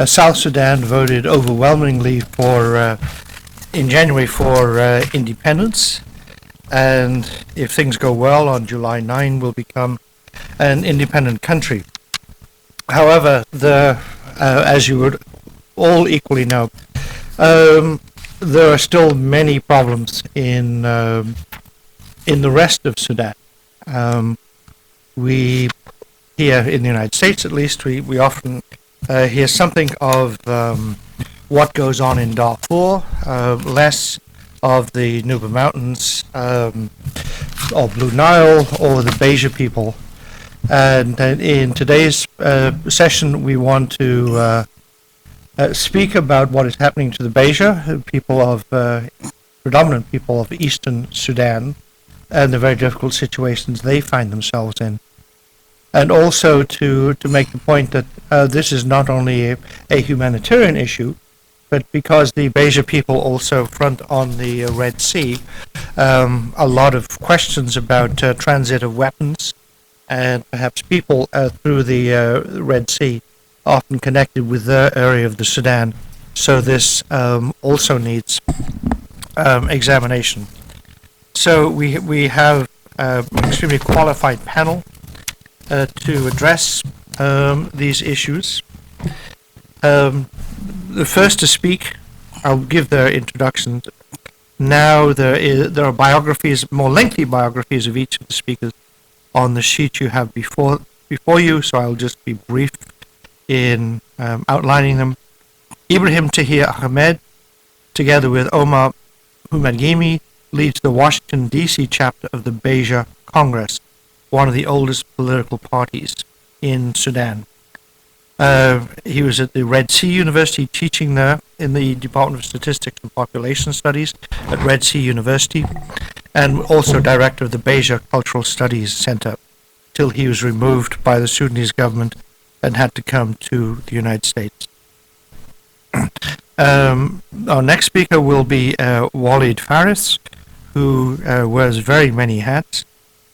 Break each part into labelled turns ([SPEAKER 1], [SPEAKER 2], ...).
[SPEAKER 1] South Sudan voted overwhelmingly in January for independence, and if things go well, on July 9 will become an independent country. However, as you would all equally know, there are still many problems in the rest of Sudan. We here in the United States, at least, we often hear something of what goes on in Darfur, less of the Nuba Mountains, or Blue Nile, or the Beja people. And in today's session, we want to speak about what is happening to the Beja, predominant people of Eastern Sudan, and the very difficult situations they find themselves in. And also to make the point that this is not only a humanitarian issue, but because the Beja people also front on the Red Sea, a lot of questions about transit of weapons and perhaps people through the Red Sea, often connected with their area of the Sudan. So this also needs examination. So we have an extremely qualified panel to address these issues. The first to speak, I'll give their introductions. Now there are biographies, more lengthy biographies of each of the speakers on the sheet you have before you, so I'll just be brief in outlining them. Ibrahim Tahir Ahmed, together with Omar Humagimi, leads the Washington, D.C. chapter of the Beja Congress, one of the oldest political parties in Sudan. He was at the Red Sea University teaching there in the Department of Statistics and Population Studies at Red Sea University, and also director of the Beja Cultural Studies Center, till he was removed by the Sudanese government and had to come to the United States. Our next speaker will be Walid Faris, who wears very many hats.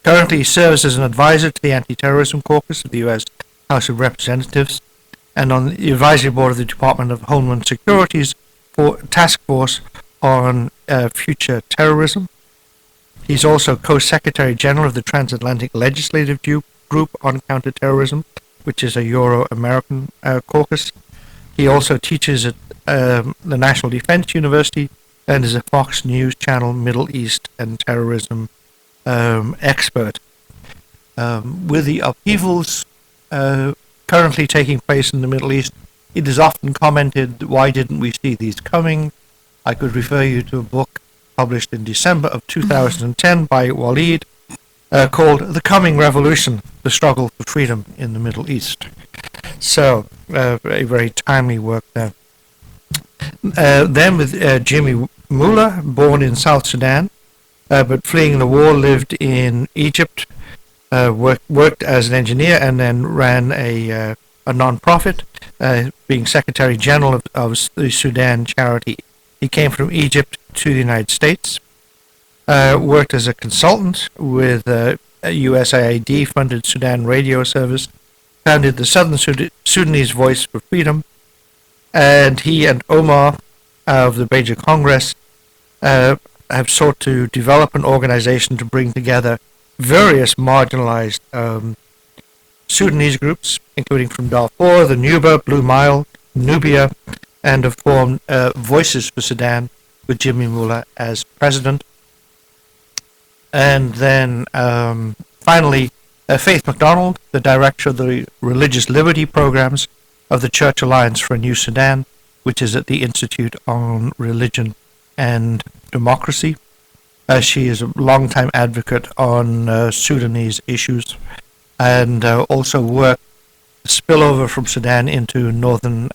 [SPEAKER 1] Currently serves as an advisor to the Anti-Terrorism Caucus of the U.S. House of Representatives and on the advisory board of the Department of Homeland Security's Task Force on Future Terrorism. He's also Co-Secretary General of the Transatlantic Legislative Group on Counterterrorism, which is a Euro-American caucus. He also teaches at the National Defense University and is a Fox News Channel Middle East and Terrorism expert. With the upheavals currently taking place in the Middle East, it is often commented, why didn't we see these coming? I could refer you to a book published in December of 2010 by Walid called The Coming Revolution, The Struggle for Freedom in the Middle East. So, a very timely work there. Then with Jimmy Mullah, born in South Sudan, but fleeing the war, lived in Egypt, worked as an engineer, and then ran a non-profit, being Secretary General of the Sudan Charity. He came from Egypt to the United States, worked as a consultant with a USAID-funded Sudan radio service, founded the Southern Sudanese Voice for Freedom, and he and Omar of the Beja Congress have sought to develop an organization to bring together various marginalized Sudanese groups, including from Darfur, the Nuba, Blue Nile, Nubia, and have formed Voices for Sudan with Jimmy Mullah as president. And then finally, Faith MacDonald, the director of the Religious Liberty Programs of the Church Alliance for a New Sudan, which is at the Institute on Religion and Democracy. She is a longtime advocate on Sudanese issues and also worked spillover from Sudan into northern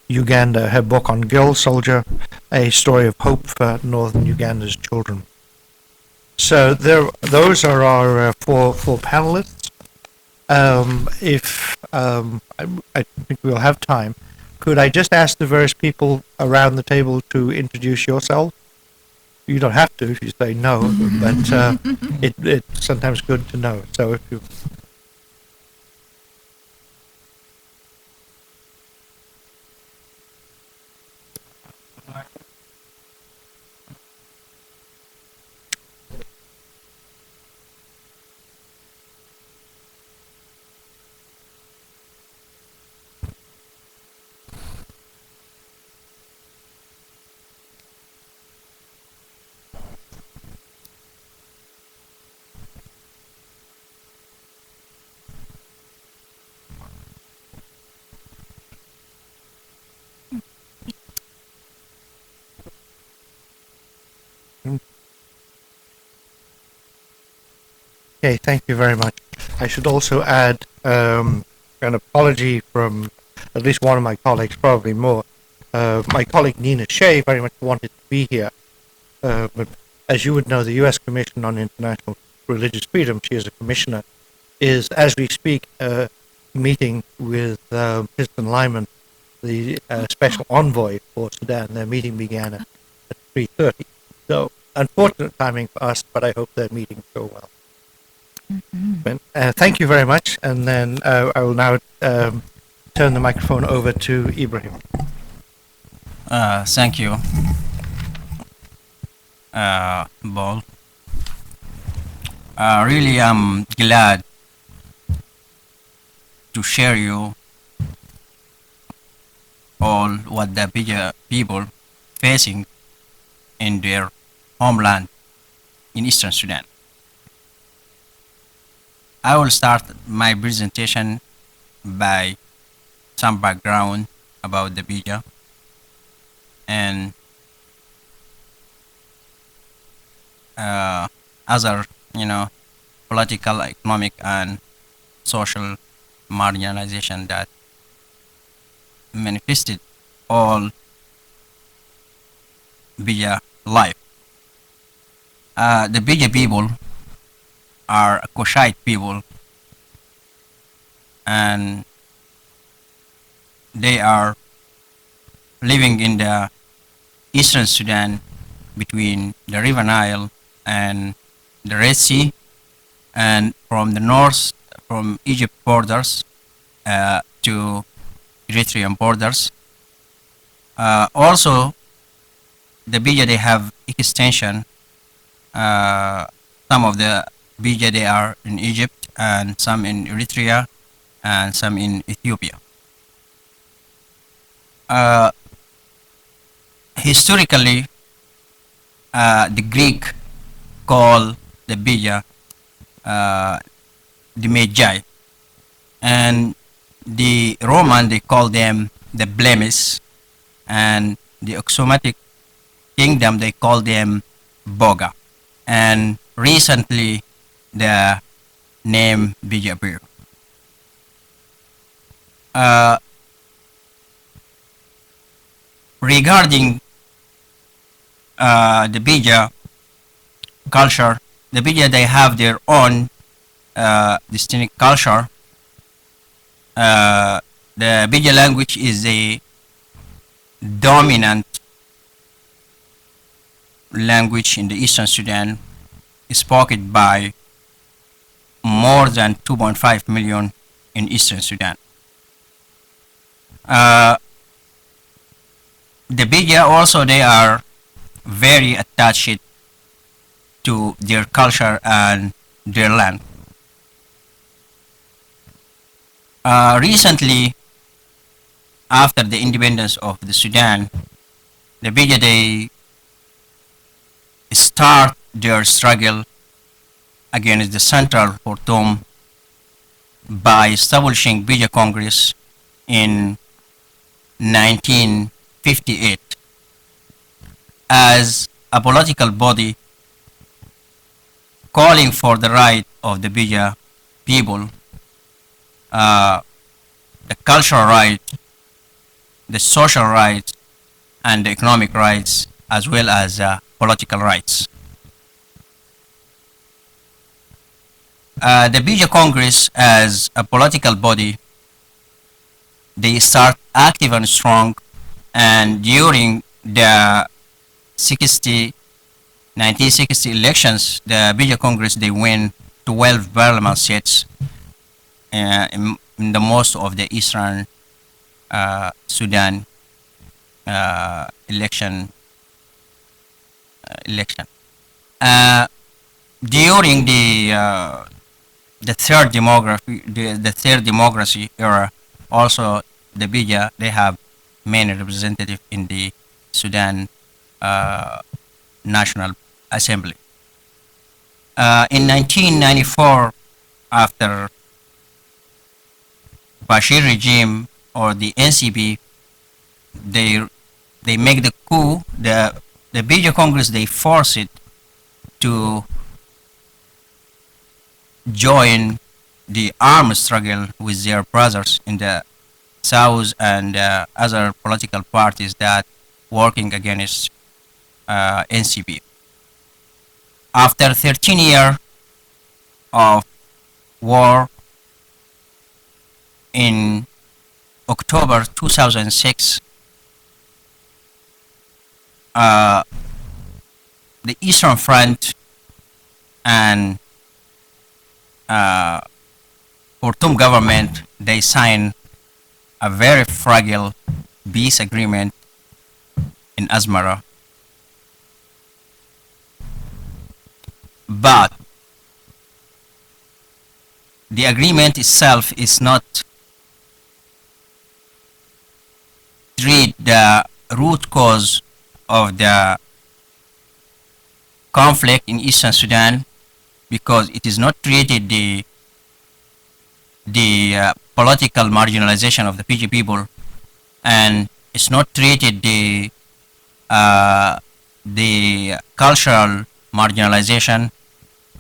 [SPEAKER 1] Uganda. Her book on Girl Soldier, A Story of Hope for Northern Uganda's Children. So those are our four panelists. I think we'll have time. Could I just ask the various people around the table to introduce yourself? You don't have to if you say no, but it's sometimes good to know. So if you... Okay, thank you very much. I should also add an apology from at least one of my colleagues, probably more. My colleague Nina Shea very much wanted to be here, but as you would know, the U.S. Commission on International Religious Freedom, she is a commissioner, is, as we speak, meeting with President Lyman, the special envoy for Sudan. Their meeting began at 3:30. So, unfortunate timing for us, but I hope their meetings go well. But, thank you very much, and then I will now turn the microphone over to Ibrahim.
[SPEAKER 2] Thank you, Paul. Really, I'm glad to share you all what the Beja people facing in their homeland in Eastern Sudan. I will start my presentation by some background about the Beja and other, political, economic, and social marginalization that manifested all Beja life. The Beja people are a Kushite people, and they are living in the Eastern Sudan between the River Nile and the Red Sea, and from the north, from Egypt borders to Eritrean borders. Also, the Beja, they have extension. Some of the Beja, they are in Egypt, and some in Eritrea, and some in Ethiopia. Historically, the Greek call the Beja the Magi, and the Roman, they call them the Blemis, and the Axiomatic kingdom, they call them Boga, and recently the name Beja appeared. Regarding the Beja culture, the Beja, they have their own distinct culture. The Beja language is a dominant language in the Eastern Sudan, spoken by more than 2.5 million in Eastern Sudan. The Beja also, they are very attached to their culture and their land. Recently, after the independence of the Sudan, the Beja, they start their struggle against the Central Khartoum by establishing Beja Congress in 1958 as a political body calling for the right of the Beja people, the cultural right, the social rights, and the economic rights, as well as political rights. The Beja Congress, as a political body, they start active and strong, and during the 1960 elections, the Beja Congress, they win 12 parliament seats in the most of the Eastern Sudan election. During the third democracy era, also the Beja, they have many representatives in the Sudan National Assembly. In 1994, after Bashir regime or the NCP, they make the coup. The Beja Congress, they force it to join the armed struggle with their brothers in the south and other political parties that working against NCP. After 13 years of war, in October 2006, the Eastern Front and Khartoum government, they signed a very fragile peace agreement in Asmara. But the agreement itself is not treat the root cause of the conflict in Eastern Sudan, because it is not treated the political marginalization of the PG people, and it's not treated the cultural marginalization,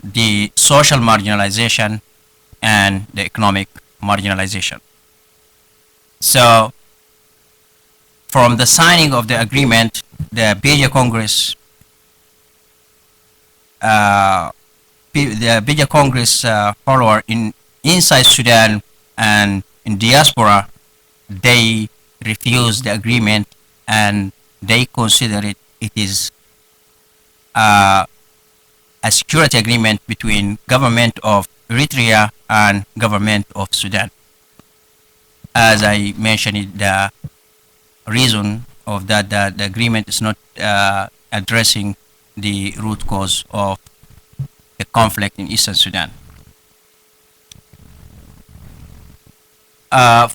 [SPEAKER 2] the social marginalization, and the economic marginalization. So from the signing of the agreement, the Beja Congress, the Beja Congress follower in inside Sudan and in diaspora, they refuse the agreement and they consider it is a security agreement between government of Eritrea and government of Sudan. As I mentioned, the reason of that, the agreement is not addressing the root cause of the conflict in Eastern Sudan.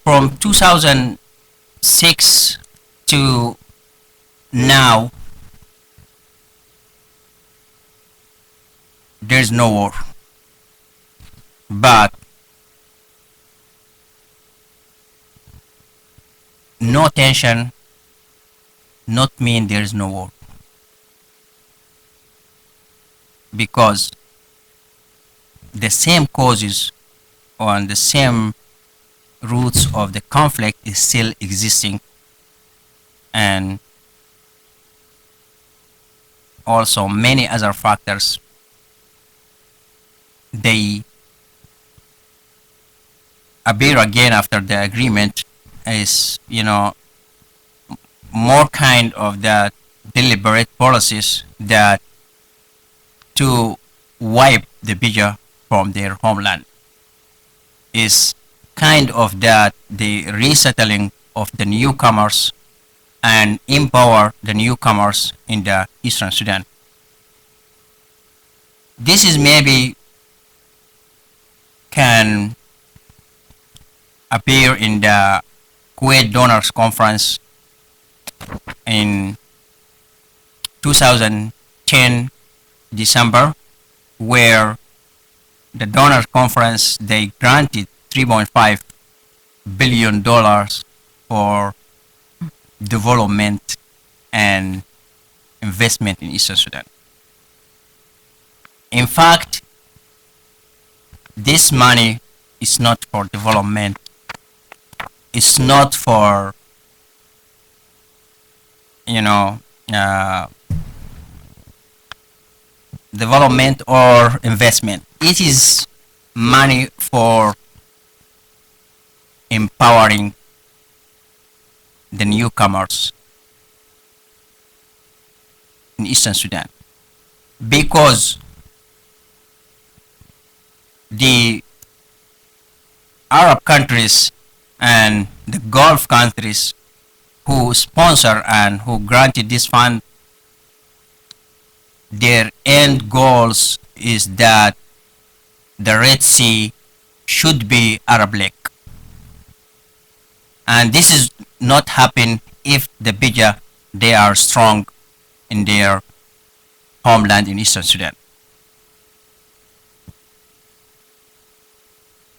[SPEAKER 2] From 2006 to now, there's no war. But no tension not mean there is no war, because the same causes and the same roots of the conflict is still existing, and also many other factors they appear again after the agreement is, more kind of the deliberate policies that to wipe the Beja from their homeland, is kind of that the resettling of the newcomers and empower the newcomers in the Eastern Sudan. This is maybe can appear in the Kuwait Donors Conference in 2010 December, where the Donors Conference they granted $3.5 billion for development and investment in Eastern Sudan. In fact, this money is not for development. It's not for, development or investment. It is money for empowering the newcomers in Eastern Sudan, because the Arab countries and the Gulf countries who sponsor and who granted this fund, their end goals is that the Red Sea should be Arab Lake. And this is not happen if the Beja, they are strong in their homeland in Eastern Sudan.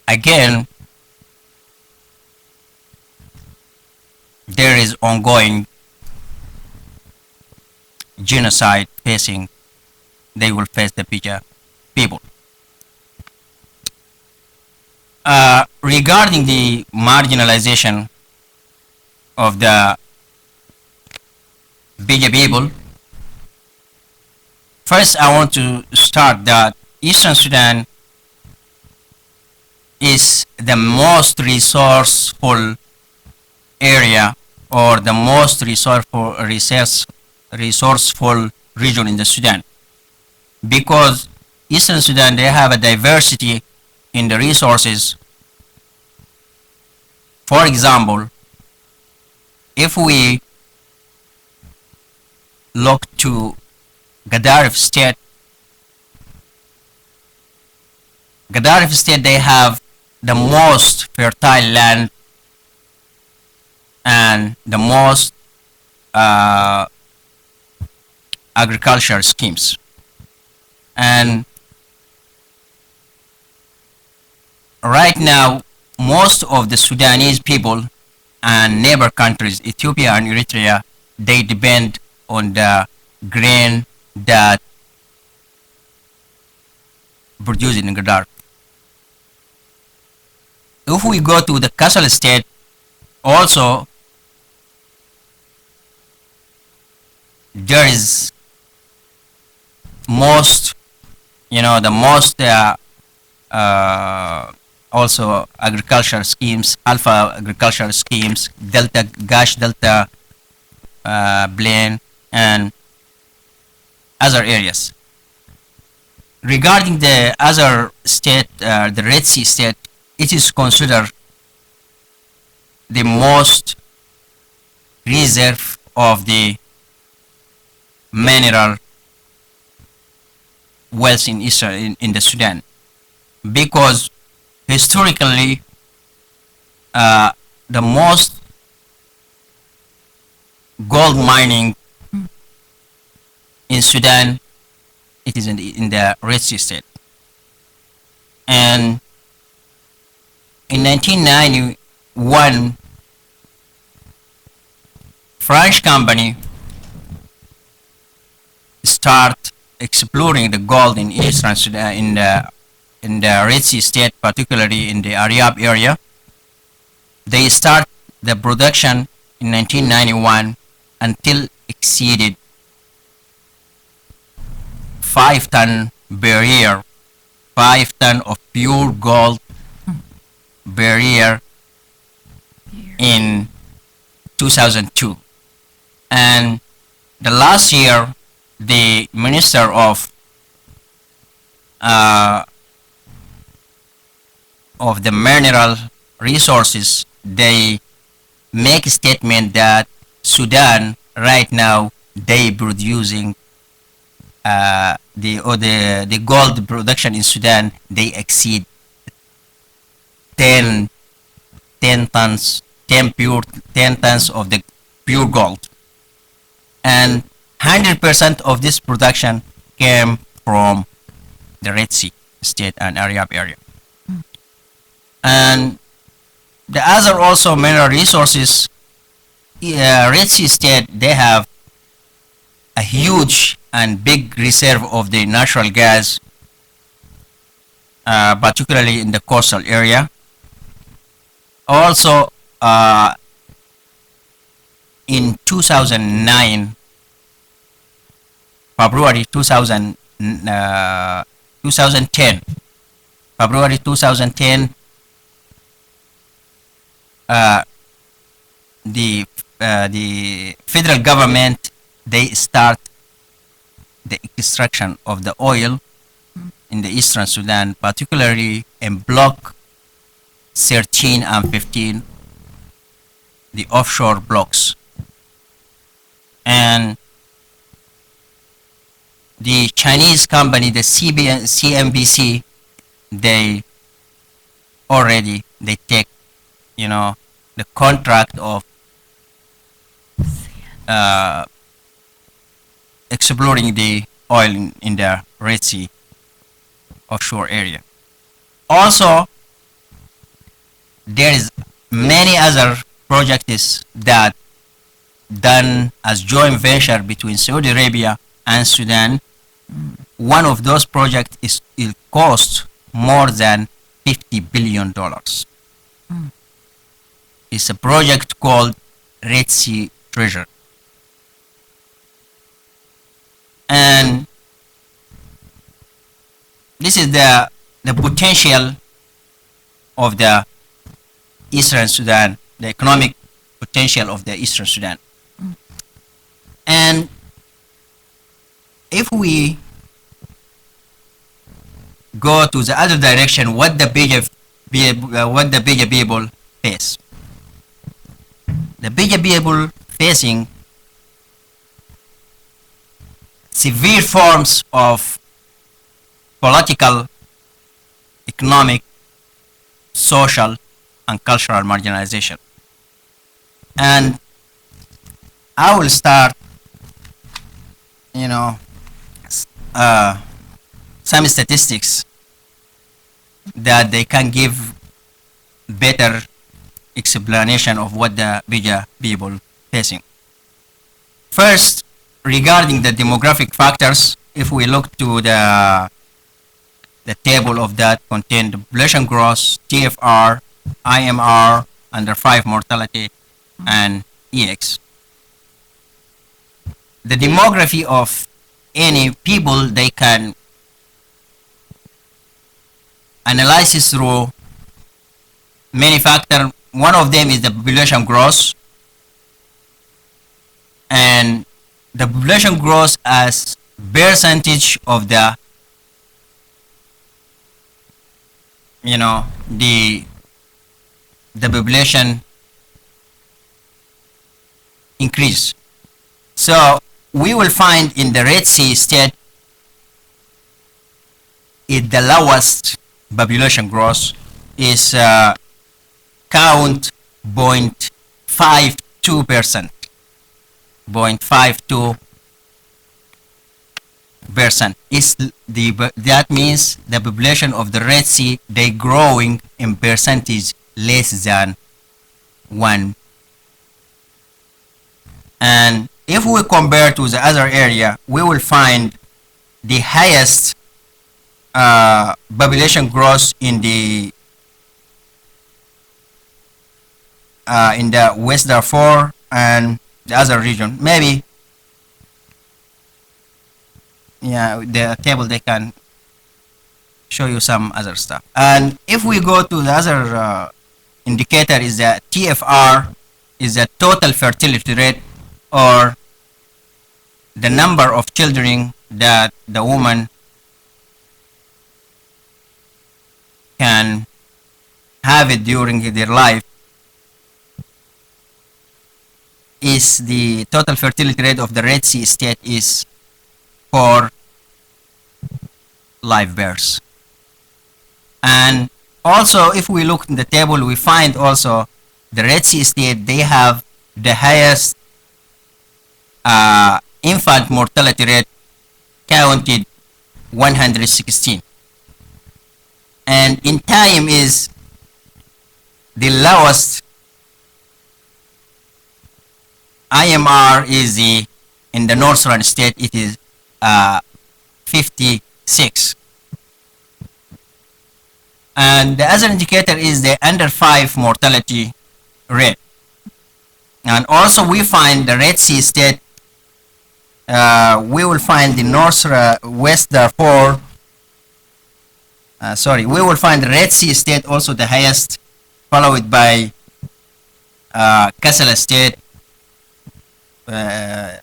[SPEAKER 2] Again, there is ongoing genocide they will face the Beja people. Regarding the marginalization of the Beja people, first I want to start that Eastern Sudan is the most resourceful area or the most resourceful region in the Sudan, because Eastern Sudan, they have a diversity in the resources. For example, if we look to Gadaref state, they have the most fertile land and the most agriculture schemes. And right now, most of the Sudanese people and neighbor countries, Ethiopia and Eritrea, they depend on the grain that produced in Gadar. If we go to the Kassala state, also there is most, the most also agriculture schemes, alpha agriculture schemes, delta, gash delta, Blaine, and other areas. Regarding the other state, the Red Sea state, it is considered the most reserve of the mineral wealth in Israel, in the Sudan, because historically the most gold mining in Sudan, it is in the Red Sea state. And in 1991, French company start exploring the gold in Eastern Sudan, in the Red Sea state, particularly in the Ariab area. They start the production in 1991 until exceeded 5 ton per year, 5 ton of pure gold per year in 2002. And the last year, the Minister of the Mineral Resources, they make a statement that Sudan right now they producing the gold production in Sudan, they exceed 10 tons of the pure gold, and 100% of this production came from the Red Sea state and Arab area. And the other also mineral resources, Red Sea state, they have a huge and big reserve of the natural gas, particularly in the coastal area. Also, in 2009, February 2010, February 2010, the federal government, they start the extraction of the oil in the Eastern Sudan, particularly in block 13 and 15, the offshore blocks. And the Chinese company, the CNBC, they already, they take, the contract of exploring the oil in the Red Sea offshore area. Also, there is many other projects that done as joint venture between Saudi Arabia and Sudan. One of those projects is, it costs more than $50 billion. It's a project called Red Sea Treasure. And this is the potential of the Eastern Sudan, the economic potential of the Eastern Sudan. And if we go to the other direction, what the Beja people face. The Beja people facing severe forms of political, economic, social, and cultural marginalization. And I will start, some statistics that they can give better explanation of what the Beja people facing. First, regarding the demographic factors, if we look to the table of that contain the population growth, TFR, IMR, under 5 mortality, and EX. The demography of any people they can analyze through many factors. One of them is the population growth, and the population growth as percentage of the the population increase. So we will find in the Red Sea state the lowest population growth is count 0.52%. 0.52% is that means the population of the Red Sea they growing in percentage less than 1. And if we compare to the other area, we will find the highest population growth in the West Darfur and the other region. Maybe, the table they can show you some other stuff. And if we go to the other indicator is the TFR, is the total fertility rate, or the number of children that the woman can have it during their life. Is the total fertility rate of the Red Sea state is 4 live births. And also if we look in the table, we find also the Red Sea state they have the highest infant mortality rate counted 116, and in time is the lowest. IMR is in the northern state it is 56, and the other indicator is the under 5 mortality rate. And also we find the Red Sea state, we will find the West Darfur, we will find the Red Sea state also the highest, followed by Kassala state, the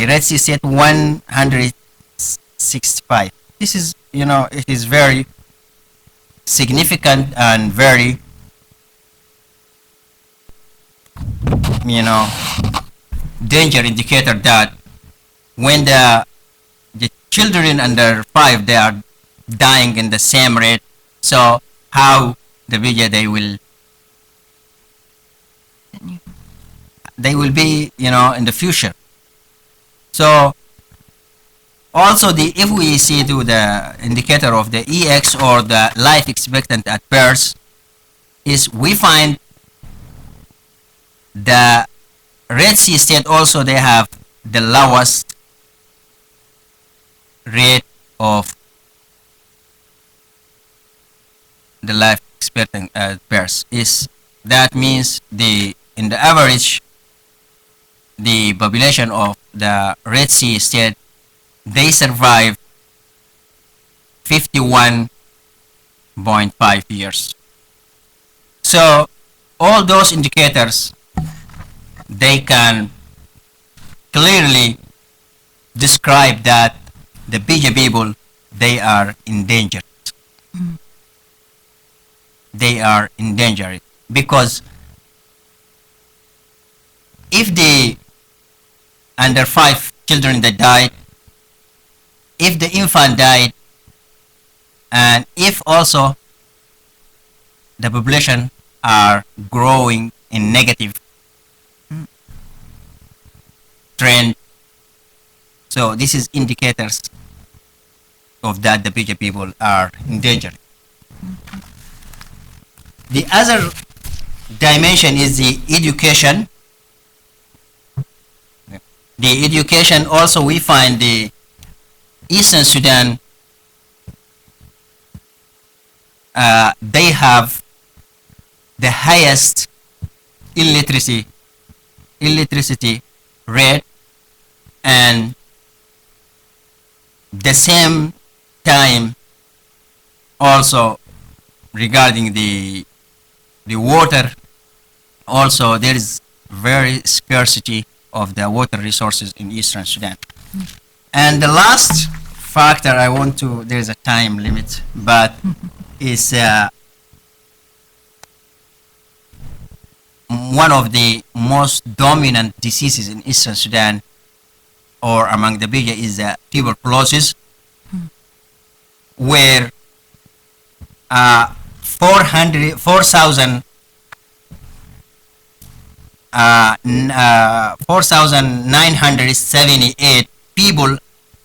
[SPEAKER 2] Red Sea state 165. This is, it is very significant and very, danger indicator that when the children under 5 they are dying in the same rate, so how the Beja they will be in the future. So also if we see to the indicator of the EX or the life expectancy at birth, is we find the Red Sea state also they have the lowest rate of the life expectancy pairs is that means in the average the population of the Red Sea state they survive 51.5 years. So all those indicators they can clearly describe that the Beja people they are endangered. They are endangered because if the under 5 children that died, if the infant died, and if also the population are growing in negative trend, so this is indicators of that the Beja people are endangered. The other dimension is the education. The education also we find the Eastern Sudan they have the highest illiteracy rate, and the same time also regarding the water, also there is very scarcity of the water resources in Eastern Sudan. And the last factor I want to, there is a time limit, but is one of the most dominant diseases in Eastern Sudan or among the Beja is tuberculosis, where 4,978 people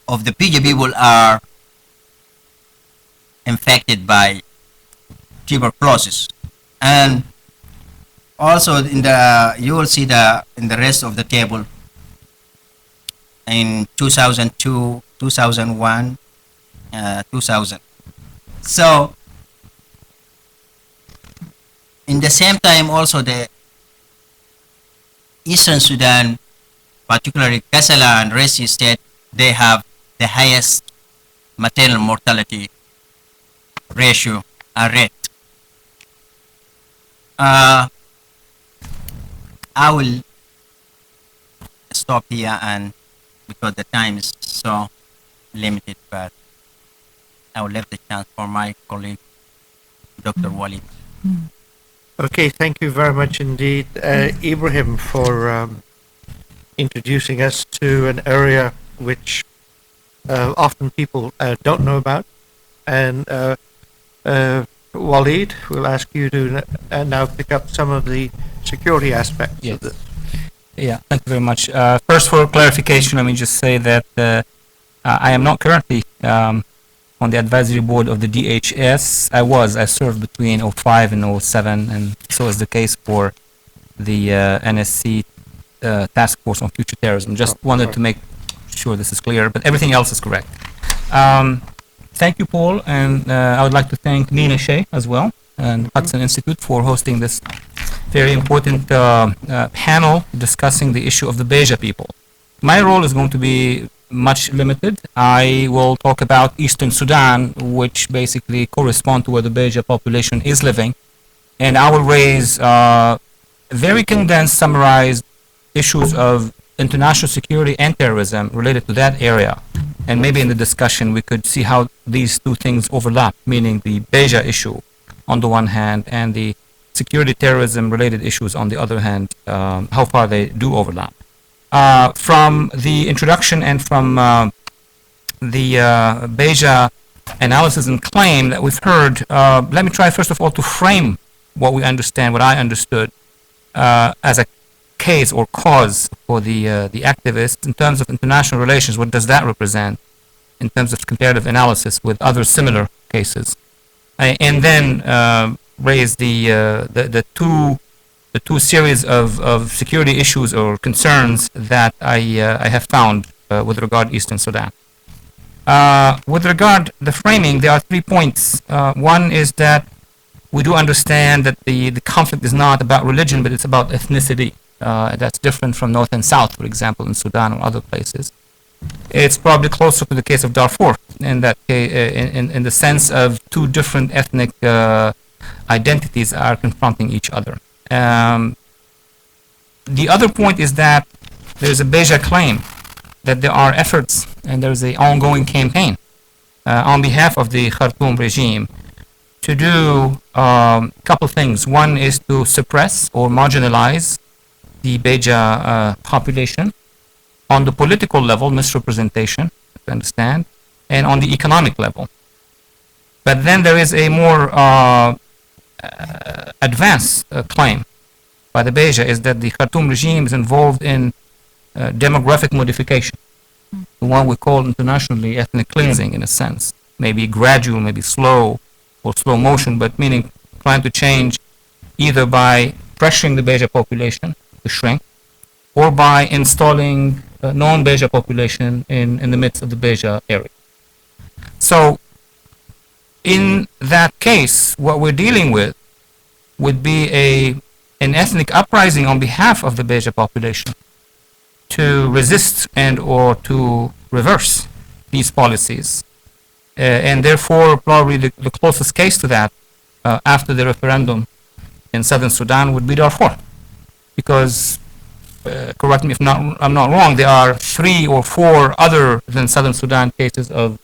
[SPEAKER 2] of the Beja people are infected by tuberculosis. And also in the you will see in the rest of the table in 2002, 2001, 2000. So in the same time also the Eastern Sudan, particularly Kassala and Resi state, they have the highest maternal mortality ratio rate. I will stop here, and because the time is so limited, but I will leave the chance for my colleague, Dr. Walid.
[SPEAKER 1] Okay, thank you very much indeed, Ibrahim, for introducing us to an area which often people don't know about. And Walid, we'll ask you to now pick up some of the security aspects of this.
[SPEAKER 3] Yeah, thank you very much. First, for clarification, let me just say that I am not currently on the advisory board of the DHS. I served between 05 and 07, and so is the case for the NSC Task Force on Future Terrorism. Just wanted to make sure this is clear, but everything else is correct. Thank you, Paul, and I would like to thank Nina Shea as well and Hudson Institute for hosting this very important panel discussing the issue of the Beja people. My role is going to be much limited. I will talk about Eastern Sudan, which basically correspond to where the Beja population is living, and I will raise very condensed, summarized issues of international security and terrorism related to that area. And maybe in the discussion we could see how these two things overlap, meaning the Beja issue on the one hand and the security terrorism related issues on the other hand, how far they do overlap. From the introduction and from the Beja analysis and claim that we've heard, let me try first of all to frame what we understand, what I understood as a case or cause for the activists in terms of international relations. What does that represent in terms of comparative analysis with other similar cases? And then raise the two series of security issues or concerns that I have found with regard to Eastern Sudan. With regard the framing, there are 3 points. One is that we do understand that the conflict is not about religion, but it's about ethnicity. That's different from North and South, for example, in Sudan or other places. It's probably closer to the case of Darfur in that in the sense of two different ethnic identities are confronting each other. The other point is that there's a Beja claim that there are efforts and there's an ongoing campaign on behalf of the Khartoum regime to do a couple things. One is to suppress or marginalize the Beja population on the political level, misrepresentation, to understand, and on the economic level. But then there is a more advanced claim by the Beja is that the Khartoum regime is involved in demographic modification, the one we call internationally ethnic cleansing in a sense, maybe gradual, maybe slow or slow motion, but meaning trying to change either by pressuring the Beja population to shrink or by installing non-Beja population in the midst of the Beja area. So in that case, what we're dealing with would be an ethnic uprising on behalf of the Beja population to resist and or to reverse these policies. And therefore, probably the closest case to that after the referendum in southern Sudan would be Darfur. Because, correct me if I'm not wrong, there are 3 or 4 other than southern Sudan cases of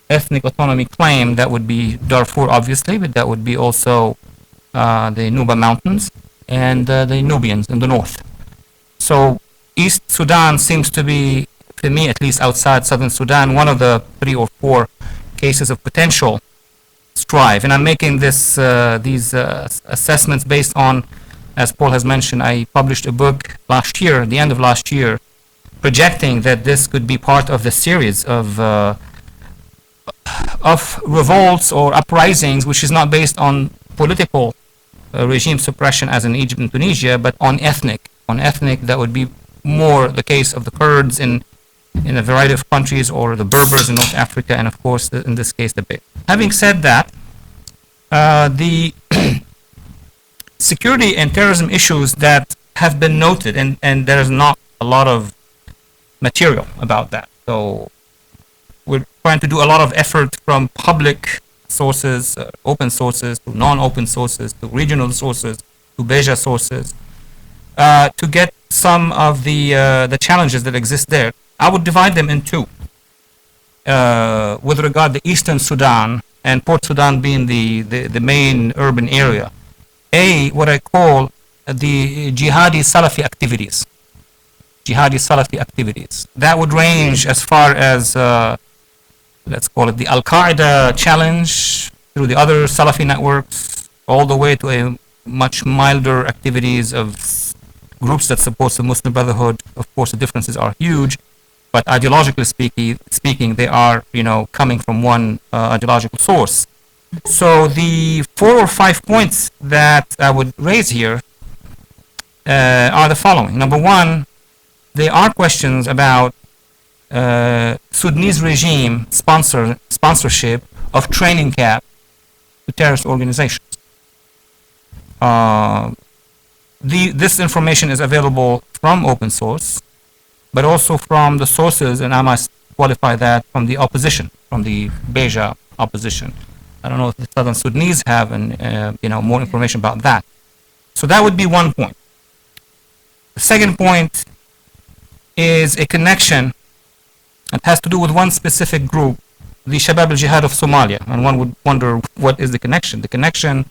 [SPEAKER 3] ethnic autonomy claim. That would be Darfur, obviously, but that would be also the Nuba Mountains and the Nubians in the north. So East Sudan seems to be, for me at least outside southern Sudan, one of the 3 or 4 cases of potential strife. And I'm making these assessments based on, as Paul has mentioned, I published a book last year, at the end of last year, projecting that this could be part of the series of revolts or uprisings, which is not based on political regime suppression as in Egypt and Tunisia, but on ethnic. That would be more the case of the Kurds in a variety of countries, or the Berbers in North Africa, and of course, in this case, the Beja. Having said that, the security and terrorism issues that have been noted, and there's not a lot of material about that. So we're trying to do a lot of effort from public sources, open sources, to non-open sources, to regional sources, to Beja sources, to get some of the challenges that exist there. I would divide them in 2. With regard to Eastern Sudan and Port Sudan being the main urban area. What I call the jihadi Salafi activities. That would range as far as, let's call it the Al-Qaeda challenge through the other Salafi networks, all the way to a much milder activities of groups that support the Muslim Brotherhood. Of course, the differences are huge, but ideologically speaking, they are, coming from one ideological source. So the 4 or 5 points that I would raise here are the following. Number 1, there are questions about Sudanese regime sponsorship of training camp to terrorist organizations. This information is available from open source, but also from the sources, and I must qualify that, from the opposition, from the Beja opposition. I don't know if the Southern Sudanese have more information about that. So that would be one point. The second point is a connection. It has to do with one specific group, the Shabab al-Jihad of Somalia. And one would wonder, what is the connection? The connection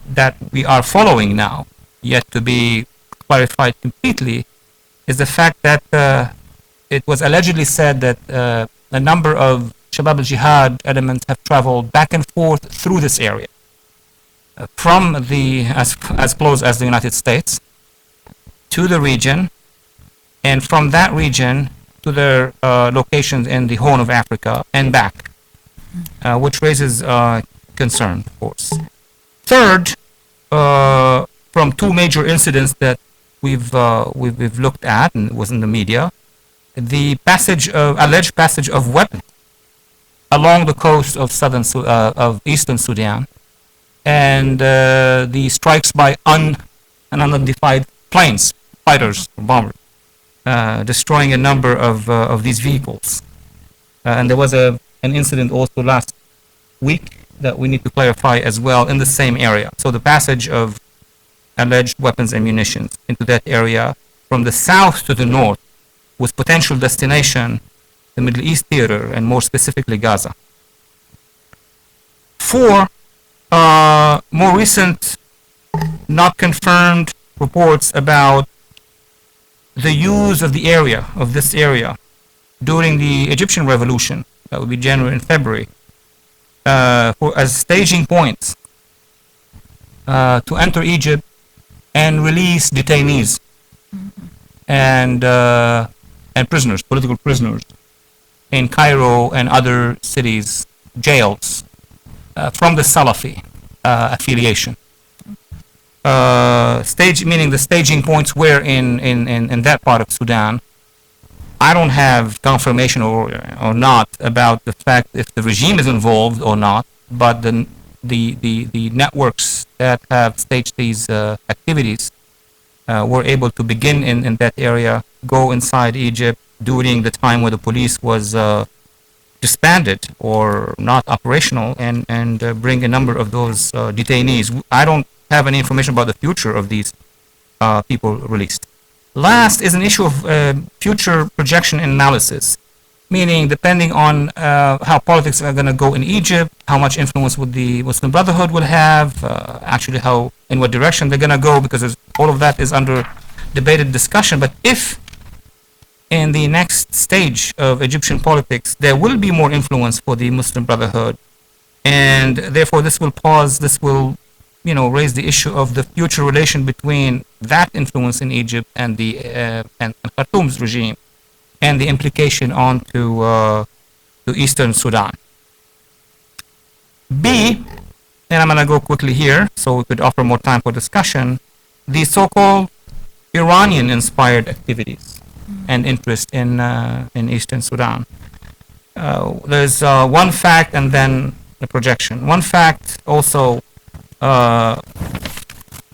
[SPEAKER 3] that we are following now, yet to be clarified completely, is the fact that it was allegedly said that a number of Shabab al-Jihad elements have traveled back and forth through this area, from as close as the United States to the region, and from that region to their locations in the Horn of Africa and back, which raises concern, of course. Third, from 2 major incidents that we've looked at, and it was in the media, the alleged passage of weapons along the coast of Eastern Sudan, and the strikes by unidentified planes, fighters, or bombers, destroying a number of these vehicles. And there was an incident also last week that we need to clarify as well in the same area. So the passage of alleged weapons and munitions into that area from the south to the north, with potential destination the Middle East theater, and more specifically Gaza. 4 more recent, not confirmed reports about the use of the area, of this area, during the Egyptian revolution, that would be January and February, as staging points to enter Egypt and release detainees and prisoners, political prisoners, in Cairo and other cities, jails, from the Salafi affiliation. Meaning the staging points were in that part of Sudan. I don't have confirmation or not about the fact if the regime is involved or not, but the networks that have staged these activities were able to begin in that area, go inside Egypt during the time where the police was disbanded or not operational, and bring a number of those detainees. I don't have any information about the future of these people released. Last is an issue of future projection and analysis, meaning depending on how politics are going to go in Egypt, how much influence would the Muslim Brotherhood will have, actually in what direction they're going to go, because all of that is under debated discussion. But if in the next stage of Egyptian politics there will be more influence for the Muslim Brotherhood, and therefore this will raise the issue of the future relation between that influence in Egypt and the and Khartoum's regime, and the implication on to Eastern Sudan. B, and I'm going to go quickly here so we could offer more time for discussion, the so-called Iranian-inspired activities and interest in Eastern Sudan. There's one fact and then a projection. One fact also,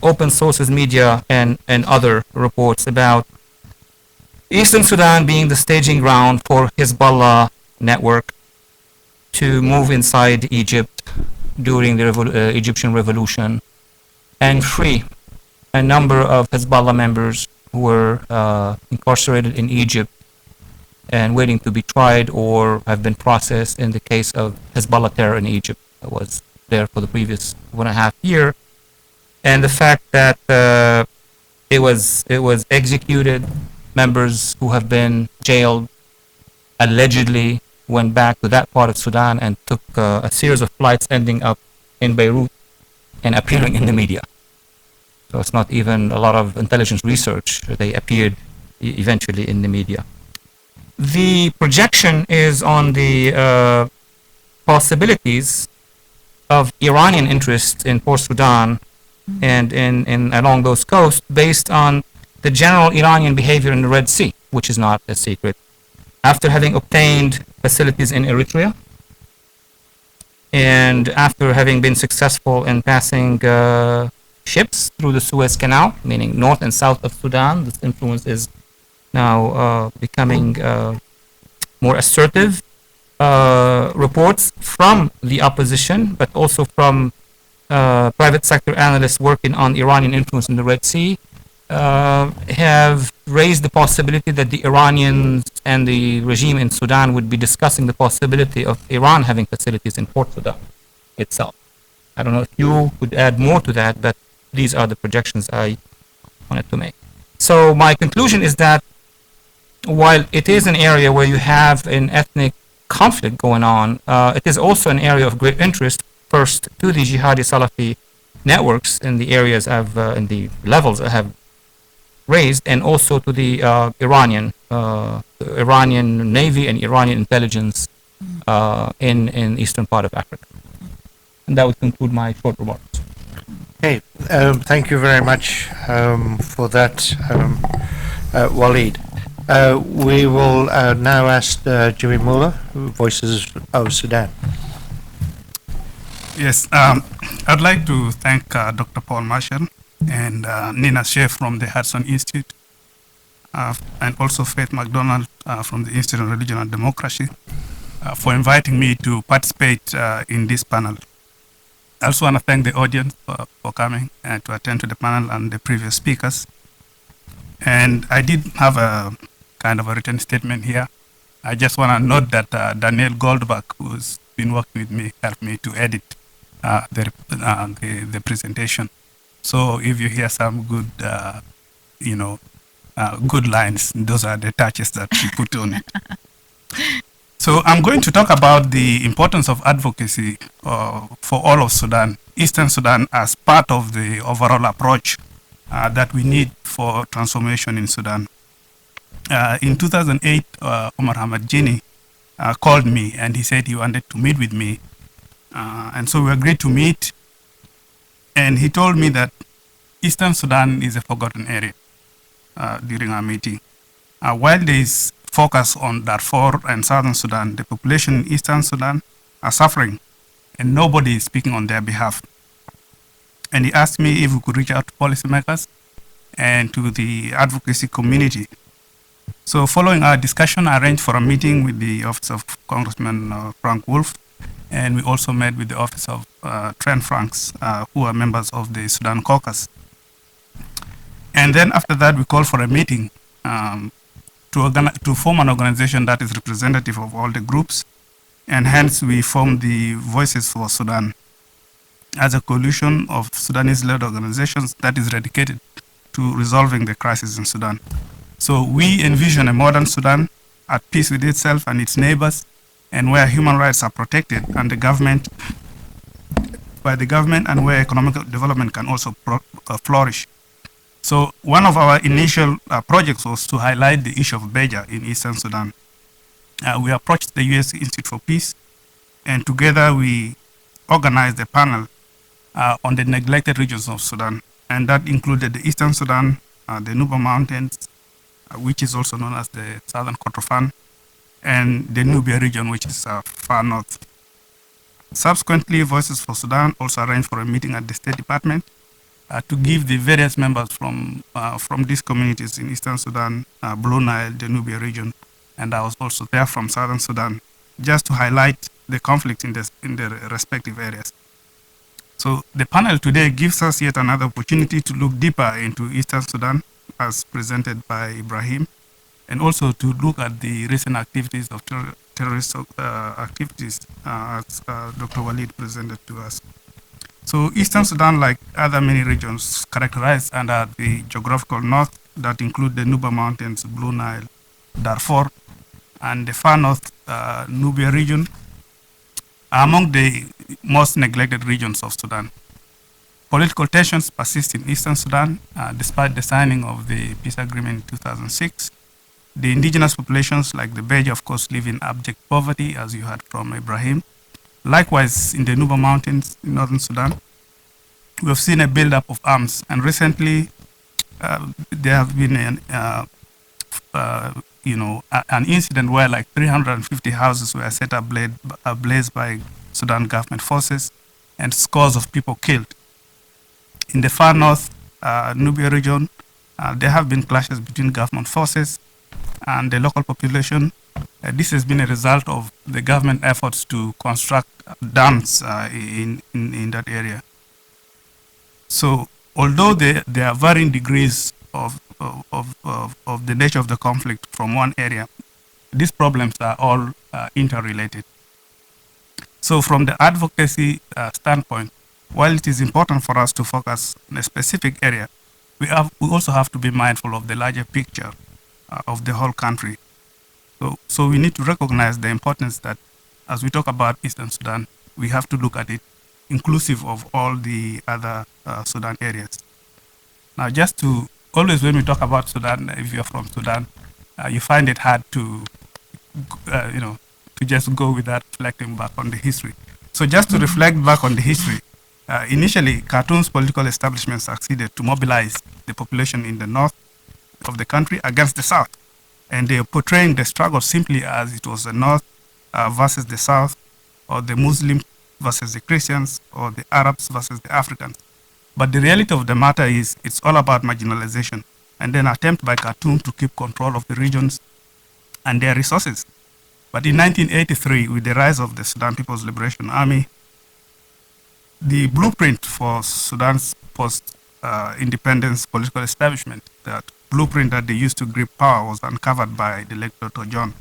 [SPEAKER 3] open sources media and other reports about Eastern Sudan being the staging ground for Hezbollah network to move inside Egypt during the Egyptian revolution and free a number of Hezbollah members who were incarcerated in Egypt and waiting to be tried or have been processed in the case of Hezbollah terror in Egypt that was there for the previous 1.5 years. And the fact that it was executed, members who have been jailed allegedly went back to that part of Sudan and took a series of flights ending up in Beirut and appearing in the media. So it's not even a lot of intelligence research. They appeared eventually in the media. The projection is on the possibilities of Iranian interest in Port Sudan and in along those coasts, based on the general Iranian behavior in the Red Sea, which is not a secret. After having obtained facilities in Eritrea, and after having been successful in passing ships through the Suez Canal, meaning north and south of Sudan, this influence is now becoming more assertive. Reports from the opposition, but also from private sector analysts working on Iranian influence in the Red Sea, have raised the possibility that the Iranians and the regime in Sudan would be discussing the possibility of Iran having facilities in Port Sudan itself. I don't know if you could add more to that, but these are the projections I wanted to make. So my conclusion is that while it is an area where you have an ethnic conflict going on, it is also an area of great interest, first to the jihadi Salafi networks in the areas in the levels I have raised, and also to the Iranian Navy and Iranian intelligence in eastern part of Africa. And that would conclude my short remarks.
[SPEAKER 1] Okay, thank you very much for that, Walid. We will now ask Jimmy Muller, Voices of Sudan.
[SPEAKER 4] Yes, I'd like to thank Dr. Paul Marshall and Nina Shea from the Hudson Institute, and also Faith McDonald from the Institute of Religion and Democracy for inviting me to participate in this panel. I also want to thank the audience for coming and to attend to the panel and the previous speakers. And I did have a kind of a written statement here. I just want to note that Daniel Goldberg, who's been working with me, helped me to edit the presentation. So if you hear some good, good lines, those are the touches that she put on it. So I'm going to talk about the importance of advocacy for all of Sudan, Eastern Sudan, as part of the overall approach that we need for transformation in Sudan. In 2008, Omar Hamad Jini called me and he said he wanted to meet with me. And so we agreed to meet. And he told me that Eastern Sudan is a forgotten area during our meeting. While there is focus on Darfur and Southern Sudan, the population in Eastern Sudan are suffering and nobody is speaking on their behalf. And he asked me if we could reach out to policymakers and to the advocacy community. So following our discussion, I arranged for a meeting with the office of Congressman Frank Wolf, and we also met with the office of Trent Franks, who are members of the Sudan caucus. And then after that, we called for a meeting to form an organization that is representative of all the groups, and hence we formed the Voices for Sudan as a coalition of Sudanese-led organizations that is dedicated to resolving the crisis in Sudan. So we envision a modern Sudan at peace with itself and its neighbors, and where human rights are protected and by the government, and where economic development can also flourish. So one of our initial projects was to highlight the issue of Beja in Eastern Sudan. We approached the U.S. Institute for Peace, and together we organized a panel on the neglected regions of Sudan, and that included the Eastern Sudan, the Nuba Mountains, which is also known as the Southern Kordofan, and the Nubia region, which is far north. Subsequently, Voices for Sudan also arranged for a meeting at the State Department to give the various members from these communities in Eastern Sudan, Blue Nile, the Nubia region, and I was also there from Southern Sudan, just to highlight the conflict in the respective areas. So the panel today gives us yet another opportunity to look deeper into Eastern Sudan, as presented by Ibrahim, and also to look at the recent activities of terrorist activities as Dr. Walid presented to us. So Eastern Sudan, like other many regions, characterized under the geographical north that include the Nuba Mountains, Blue Nile, Darfur, and the far north Nubia region, are among the most neglected regions of Sudan. Political tensions persist in Eastern Sudan despite the signing of the peace agreement in 2006. The indigenous populations, like the Beja, of course, live in abject poverty, as you heard from Ibrahim. Likewise, in the Nuba Mountains in northern Sudan, we have seen a buildup of arms, and recently there have been an incident where like 350 houses were set ablaze by Sudan government forces, and scores of people killed. In the far north Nubia region, there have been clashes between government forces and the local population. This has been a result of the government efforts to construct dams in that area. So although there are varying degrees of the nature of the conflict from one area, these problems are all interrelated. So from the advocacy standpoint, while it is important for us to focus on a specific area, we also have to be mindful of the larger picture of the whole country. So we need to recognize the importance that as we talk about Eastern Sudan, we have to look at it inclusive of all the other Sudan areas. Now, just to always when we talk about Sudan, if you're from Sudan, you find it hard to, to just go without reflecting back on the history. So just to reflect back on the history, initially, Khartoum's political establishment succeeded to mobilize the population in the north of the country against the south. And they are portraying the struggle simply as it was the north versus the south, or the Muslim versus the Christians or the Arabs versus the Africans. But the reality of the matter is it's all about marginalization and then attempt by Khartoum to keep control of the regions and their resources. But in 1983, with the rise of the Sudan People's Liberation Army, the blueprint for Sudan's post-independence political establishment, that blueprint that they used to grip power, was uncovered by the late Dr. John,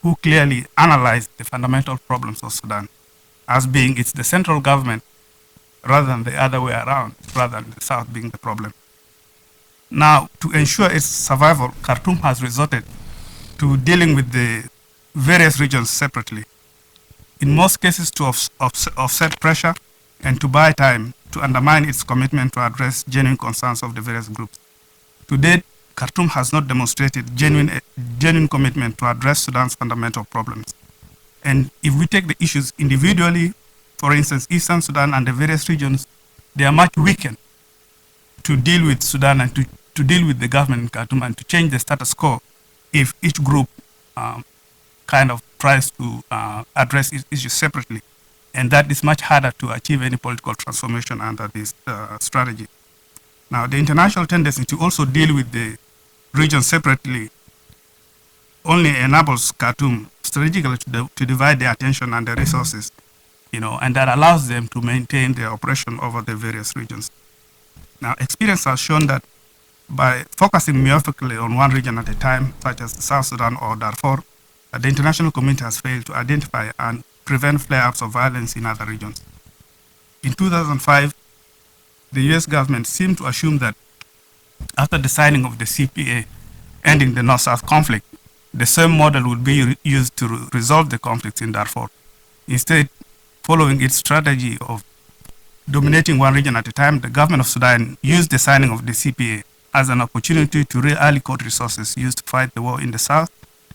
[SPEAKER 4] who clearly analyzed the fundamental problems of Sudan as being it's the central government rather than the other way around, rather than the South being the problem. Now, to ensure its survival, Khartoum has resorted to dealing with the various regions separately, in most cases to offset pressure and to buy time to undermine its commitment to address genuine concerns of the various groups. To date, Khartoum has not demonstrated genuine commitment to address Sudan's fundamental problems. And if we take the issues individually, for instance, Eastern Sudan and the various regions, they are much weakened to deal with Sudan and to deal with the government in Khartoum and to change the status quo if each group kind of tries to address issues separately. And that is much harder to achieve any political transformation under this strategy. Now, the international tendency to also deal with the region separately only enables Khartoum strategically to divide their attention and their resources, and that allows them to maintain their oppression over the various regions. Now, experience has shown that by focusing myopically on one region at a time, such as South Sudan or Darfur, the international community has failed to identify and prevent flare-ups of violence in other regions. In 2005, the US government seemed to assume that after the signing of the CPA ending the North-South conflict, the same model would be used to resolve the conflicts in Darfur. Instead, following its strategy of dominating one region at a time, the government of Sudan used the signing of the CPA as an opportunity to reallocate resources used to fight the war in the south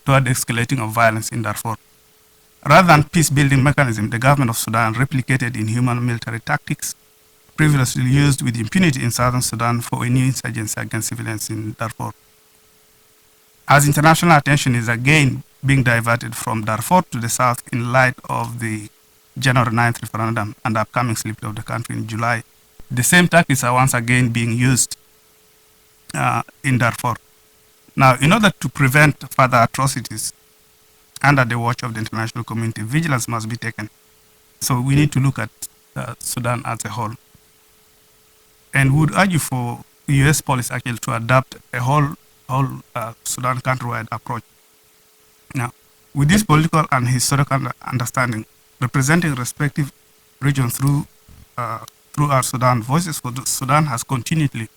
[SPEAKER 4] toward the escalating of violence in Darfur. Rather than peace-building mechanism, the government of Sudan replicated inhuman military tactics previously used with impunity in southern Sudan for a new insurgency against civilians in Darfur. As international attention is again being diverted from Darfur to the south in light of the January 9th referendum and the upcoming split of the country in July, the same tactics are once again being used in Darfur. Now, in order to prevent further atrocities under the watch of the international community, vigilance must be taken. So we need to look at Sudan as a whole. And would argue for US policy actually to adopt a whole Sudan countrywide approach. Now, with this political and historical understanding, representing respective regions through our Sudan, Voices for Sudan has continually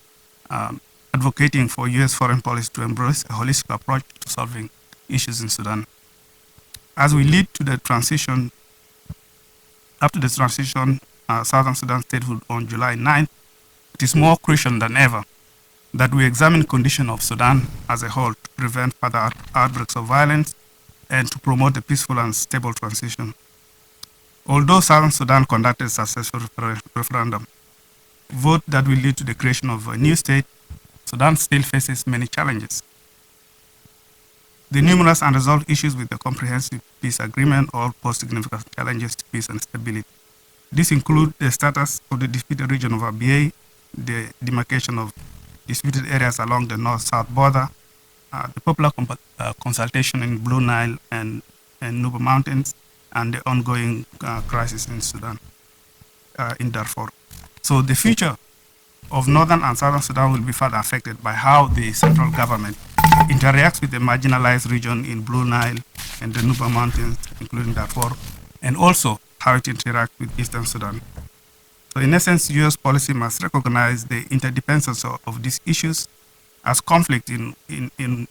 [SPEAKER 4] advocating for US foreign policy to embrace a holistic approach to solving issues in Sudan. As we lead to the transition, after the transition, Southern Sudan statehood on July 9th, it is more crucial than ever that we examine the condition of Sudan as a whole to prevent further outbreaks of violence and to promote a peaceful and stable transition. Although Southern Sudan conducted a successful referendum, vote that will lead to the creation of a new state, Sudan still faces many challenges. The numerous unresolved issues with the comprehensive peace agreement all pose significant challenges to peace and stability. These include the status of the disputed region of Abyei, the demarcation of disputed areas along the north-south border, the popular consultation in Blue Nile and Nuba Mountains, and the ongoing crisis in Sudan, in Darfur. So the future of northern and southern Sudan will be further affected by how the central government interacts with the marginalized region in Blue Nile and the Nuba Mountains, including Darfur, and also how it interacts with Eastern Sudan. So in essence, US policy must recognize the interdependence of these issues, as conflict in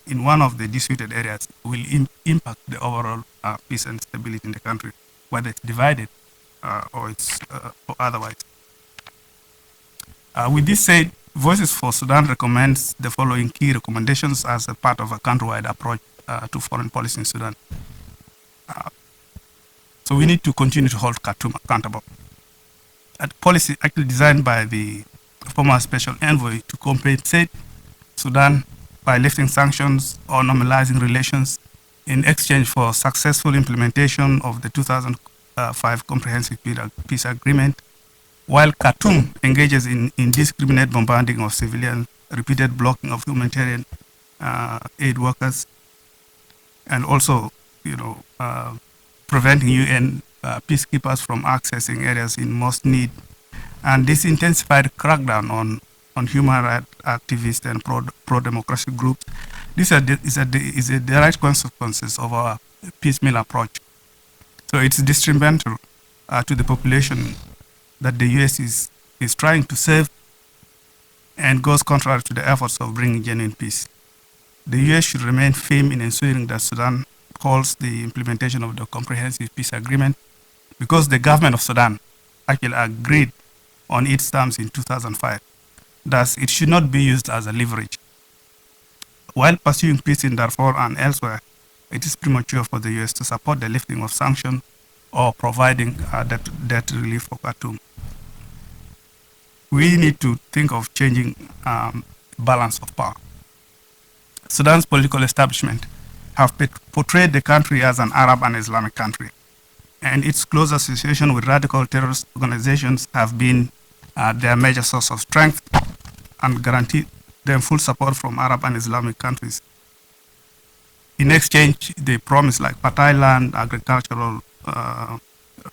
[SPEAKER 4] one of the disputed areas will impact the overall peace and stability in the country, whether it's divided or otherwise. With this said, Voices for Sudan recommends the following key recommendations as a part of a countrywide approach to foreign policy in Sudan. So we need to continue to hold Khartoum accountable. A policy actually designed by the former special envoy to compensate Sudan by lifting sanctions or normalizing relations in exchange for successful implementation of the 2005 Comprehensive Peace Agreement, while Khartoum engages in indiscriminate bombarding of civilians, repeated blocking of humanitarian aid workers, and also, preventing UN peacekeepers from accessing areas in most need. And this intensified crackdown on human rights activists and pro-democracy groups. This is a direct consequences of our piecemeal approach. So it's detrimental to the population that the US is trying to save, and goes contrary to the efforts of bringing genuine peace. The US should remain firm in ensuring that Sudan calls the implementation of the Comprehensive Peace Agreement, because the government of Sudan actually agreed on its terms in 2005. Thus, it should not be used as a leverage. While pursuing peace in Darfur and elsewhere, it is premature for the US to support the lifting of sanctions or providing debt relief for Khartoum. We need to think of changing balance of power. Sudan's political establishment have portrayed the country as an Arab and Islamic country, and its close association with radical terrorist organizations have been their major source of strength, and guaranteed them full support from Arab and Islamic countries. In exchange, they promise like fertile land, agricultural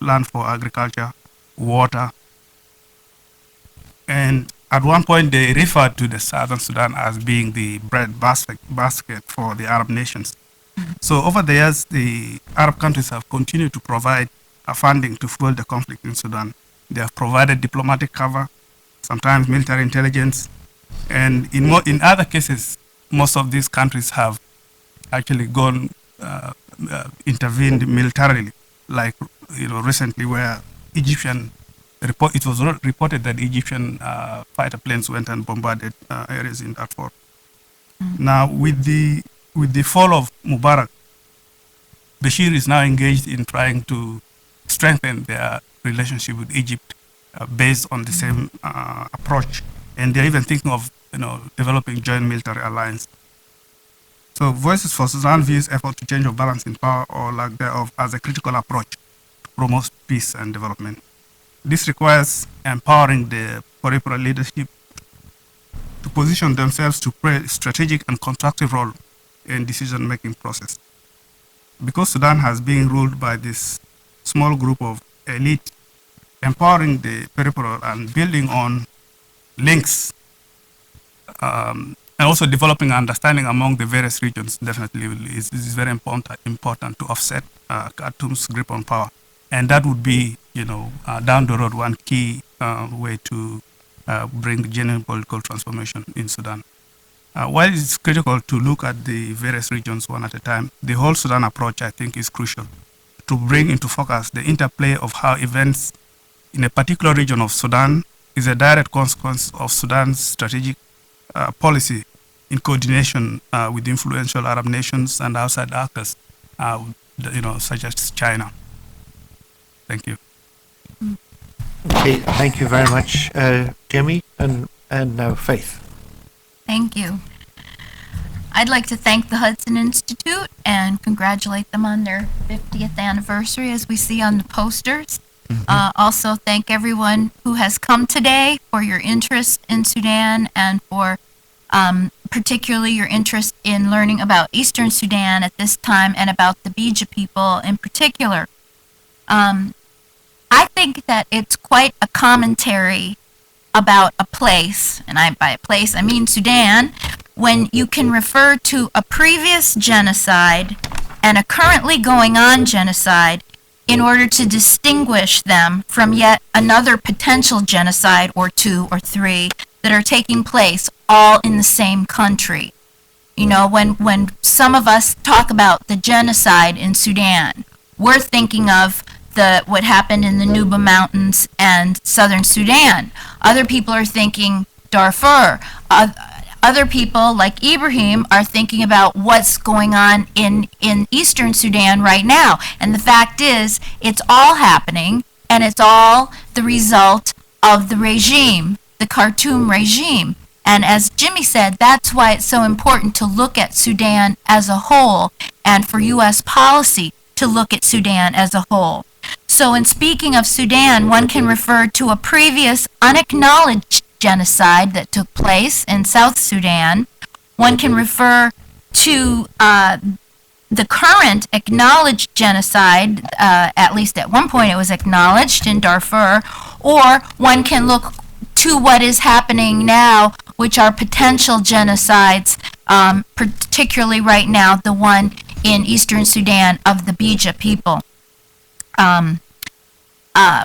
[SPEAKER 4] land for agriculture, water, and at one point they referred to the Southern Sudan as being the bread basket for the Arab nations. So over the years, the Arab countries have continued to provide funding to fuel the conflict in Sudan. They have provided diplomatic cover, sometimes military intelligence, and in other cases, most of these countries have actually gone intervened militarily, like recently where it was reported that Egyptian fighter planes went and bombarded areas in Darfur. Now, with the fall of Mubarak, Bashir is now engaged in trying to strengthen their relationship with Egypt based on the same approach, and they're even thinking of developing joint military alliance. So, Voices for Sudan views effort to change of balance in power or lack thereof as a critical approach to promote peace and development. This requires empowering the peripheral leadership to position themselves to play a strategic and constructive role in decision-making process. Because Sudan has been ruled by this small group of elite, empowering the peripheral and building on links, and also developing understanding among the various regions definitely is very important to offset Khartoum's grip on power. And that would be, down the road, one key way to bring genuine political transformation in Sudan. While it's critical to look at the various regions one at a time, the whole Sudan approach, I think, is crucial to bring into focus the interplay of how events in a particular region of Sudan is a direct consequence of Sudan's strategic policy in coordination with influential Arab nations and outside actors, such as China. Thank you.
[SPEAKER 1] Okay, thank you very much, Jimmy, and now Faith.
[SPEAKER 5] Thank you. I'd like to thank the Hudson Institute and congratulate them on their 50th anniversary, as we see on the posters. Also thank everyone who has come today for your interest in Sudan and for particularly your interest in learning about Eastern Sudan at this time and about the Beja people in particular. I think that it's quite a commentary about a place, and by a place I mean Sudan, when you can refer to a previous genocide and a currently going on genocide in order to distinguish them from yet another potential genocide or two or three that are taking place all in the same country. When some of us talk about the genocide in Sudan, we're thinking of what happened in the Nuba Mountains and southern Sudan. Other people are thinking Darfur. Other people, like Ibrahim, are thinking about what's going on in Eastern Sudan right now. And the fact is, it's all happening, and it's all the result of the regime, the Khartoum regime. And as Jimmy said, that's why it's so important to look at Sudan as a whole, and for U.S. policy to look at Sudan as a whole. So in speaking of Sudan, one can refer to a previous unacknowledged genocide that took place in South Sudan. One can refer to the current acknowledged genocide, at least at one point it was acknowledged in Darfur, or one can look to what is happening now, which are potential genocides, particularly right now, the one in Eastern Sudan of the Beja people.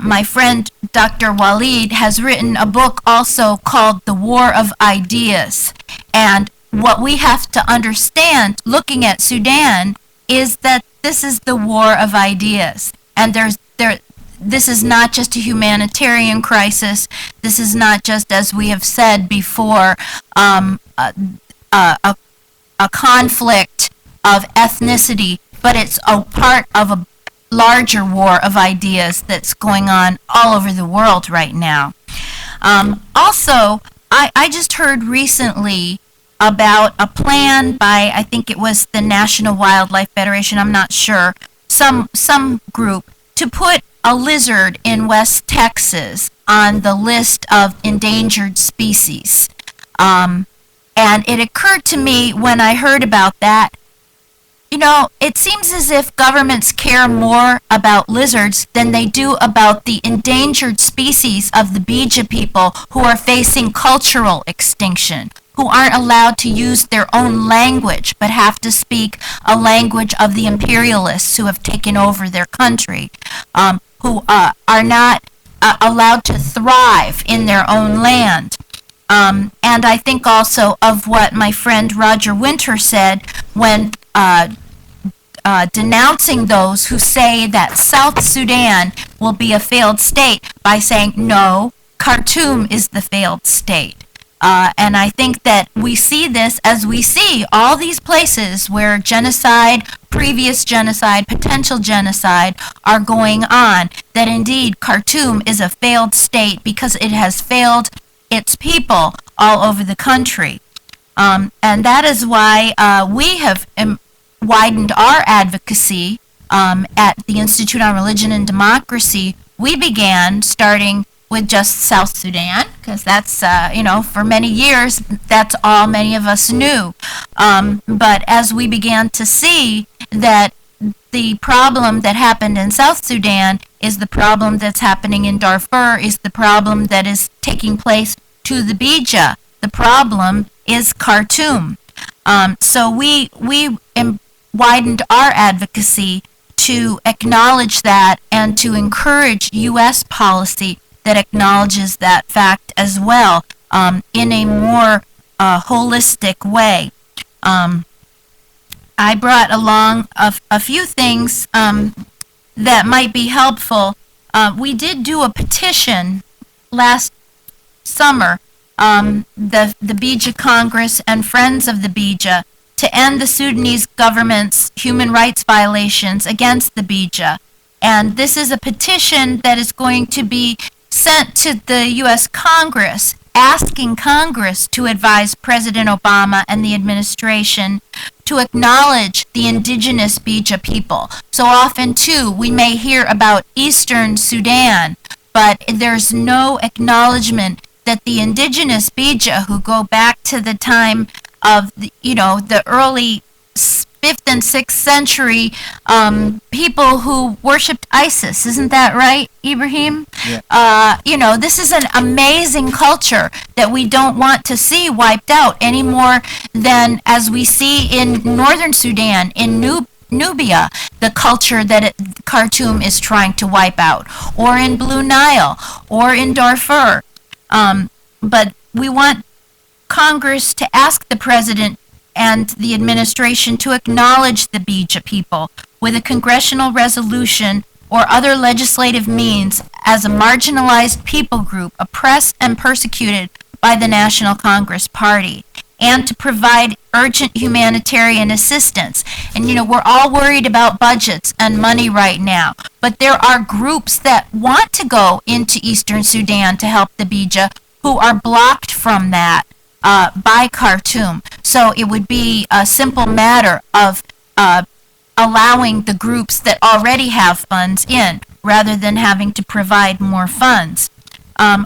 [SPEAKER 5] My friend Dr. Walid has written a book also called The War of Ideas. And what we have to understand looking at Sudan is that this is the war of ideas. And this is not just a humanitarian crisis. This is not just, as we have said before, a conflict of ethnicity, but it's a part of a larger war of ideas that's going on all over the world right now. Also, I just heard recently about a plan by, I think it was the National Wildlife Federation, I'm not sure, some group, to put a lizard in West Texas on the list of endangered species. And it occurred to me when I heard about that, you know, it seems as if governments care more about lizards than they do about the endangered species of the Beja people who are facing cultural extinction, who aren't allowed to use their own language but have to speak a language of the imperialists who have taken over their country, who are not allowed to thrive in their own land. And I think also of what my friend Roger Winter said when denouncing those who say that South Sudan will be a failed state by saying, no, Khartoum is the failed state. And I think that we see this as we see all these places where genocide, previous genocide, potential genocide are going on, that indeed Khartoum is a failed state because it has failed its people all over the country. And that is why we have widened our advocacy at the Institute on Religion and Democracy. We began starting with just South Sudan, because that's, for many years, that's all many of us knew. But as we began to see that the problem that happened in South Sudan is the problem that's happening in Darfur, is the problem that is taking place to the Beja, the problem is Khartoum. So we widened our advocacy to acknowledge that and to encourage U.S. policy that acknowledges that fact as well in a more holistic way. I brought along a few things that might be helpful. We did do a petition last summer, the Beja Congress and Friends of the Beja, to end the Sudanese government's human rights violations against the Beja. And this is a petition that is going to be sent to the U.S. Congress, asking Congress to advise President Obama and the administration to acknowledge the indigenous Beja people. So often, too, we may hear about Eastern Sudan, but there's no acknowledgement that the indigenous Beja, who go back to the time of the early 5th and 6th century people who worshipped Isis. Isn't that right, Ibrahim?
[SPEAKER 3] Yeah.
[SPEAKER 5] This is an amazing culture that we don't want to see wiped out any more than as we see in northern Sudan, in Nubia, the culture that Khartoum is trying to wipe out, or in Blue Nile, or in Darfur. But we want Congress to ask the President and the administration to acknowledge the Beja people with a congressional resolution or other legislative means as a marginalized people group oppressed and persecuted by the National Congress Party, and to provide urgent humanitarian assistance. And we're all worried about budgets and money right now, but there are groups that want to go into Eastern Sudan to help the Beja who are blocked from that by Khartoum. So it would be a simple matter of allowing the groups that already have funds in. rather than having to provide more funds.